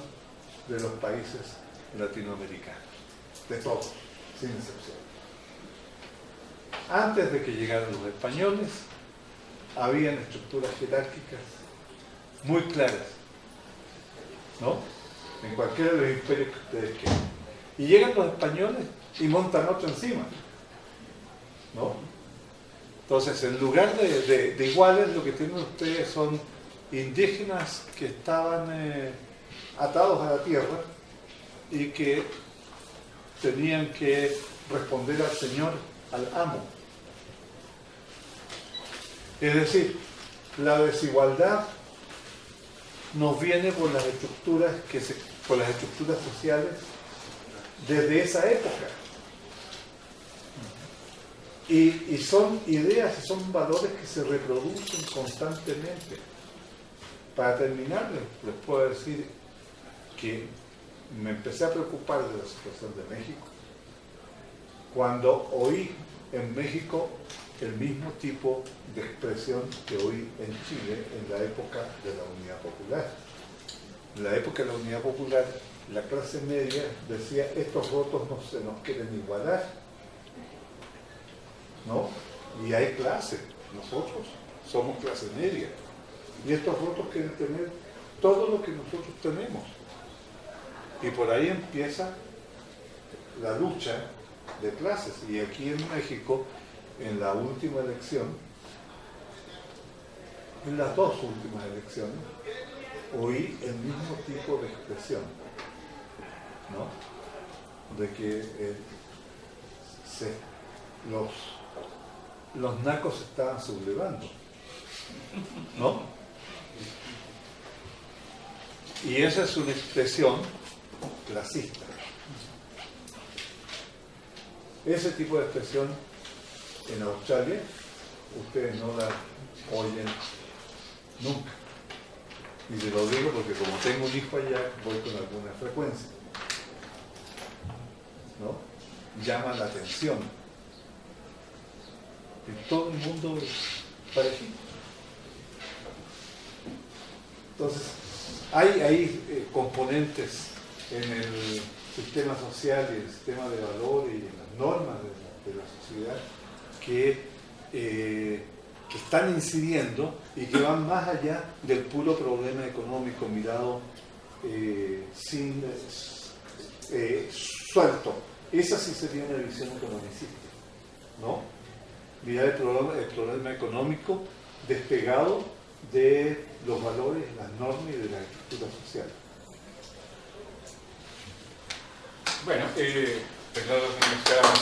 de los países latinoamericanos, de todos, sin excepción. Antes de que llegaran los españoles, habían estructuras jerárquicas muy claras, ¿no? En cualquiera de los imperios que ustedes quieran. Y llegan los españoles y montan otro encima, ¿no? Entonces, en lugar de iguales, lo que tienen ustedes son indígenas que estaban atados a la tierra y que tenían que responder al señor, al amo. Es decir, la desigualdad nos viene por las estructuras sociales desde esa época. Y son ideas y son valores que se reproducen constantemente. Para terminar, les puedo decir que me empecé a preocupar de la situación de México cuando oí en México el mismo tipo de expresión que oí en Chile en la época de la Unidad Popular. En la época de la Unidad Popular, la clase media decía: estos votos no se nos quieren igualar, ¿no? Y hay clase, nosotros somos clase media, y estos votos quieren tener todo lo que nosotros tenemos. Y por ahí empieza la lucha de clases. Y aquí en México, en la última elección, en las dos últimas elecciones, oí el mismo tipo de expresión, ¿no? De que los nacos se estaban sublevando, ¿no? Y esa es una expresión clasista. Ese tipo de expresión en Australia ustedes no la oyen nunca. Y se lo digo porque como tengo un hijo allá, voy con alguna frecuencia, ¿no? Llama la atención. Y todo el mundo es parecido. Entonces, hay componentes en el sistema social y el sistema de valores y en las normas de la sociedad que están incidiendo y que van más allá del puro problema económico mirado suelto. Esa sí sería una visión economicista, ¿no? Mirar el problema económico despegado de los valores, las normas y de la estructura social.
Bueno, claro, nos queda más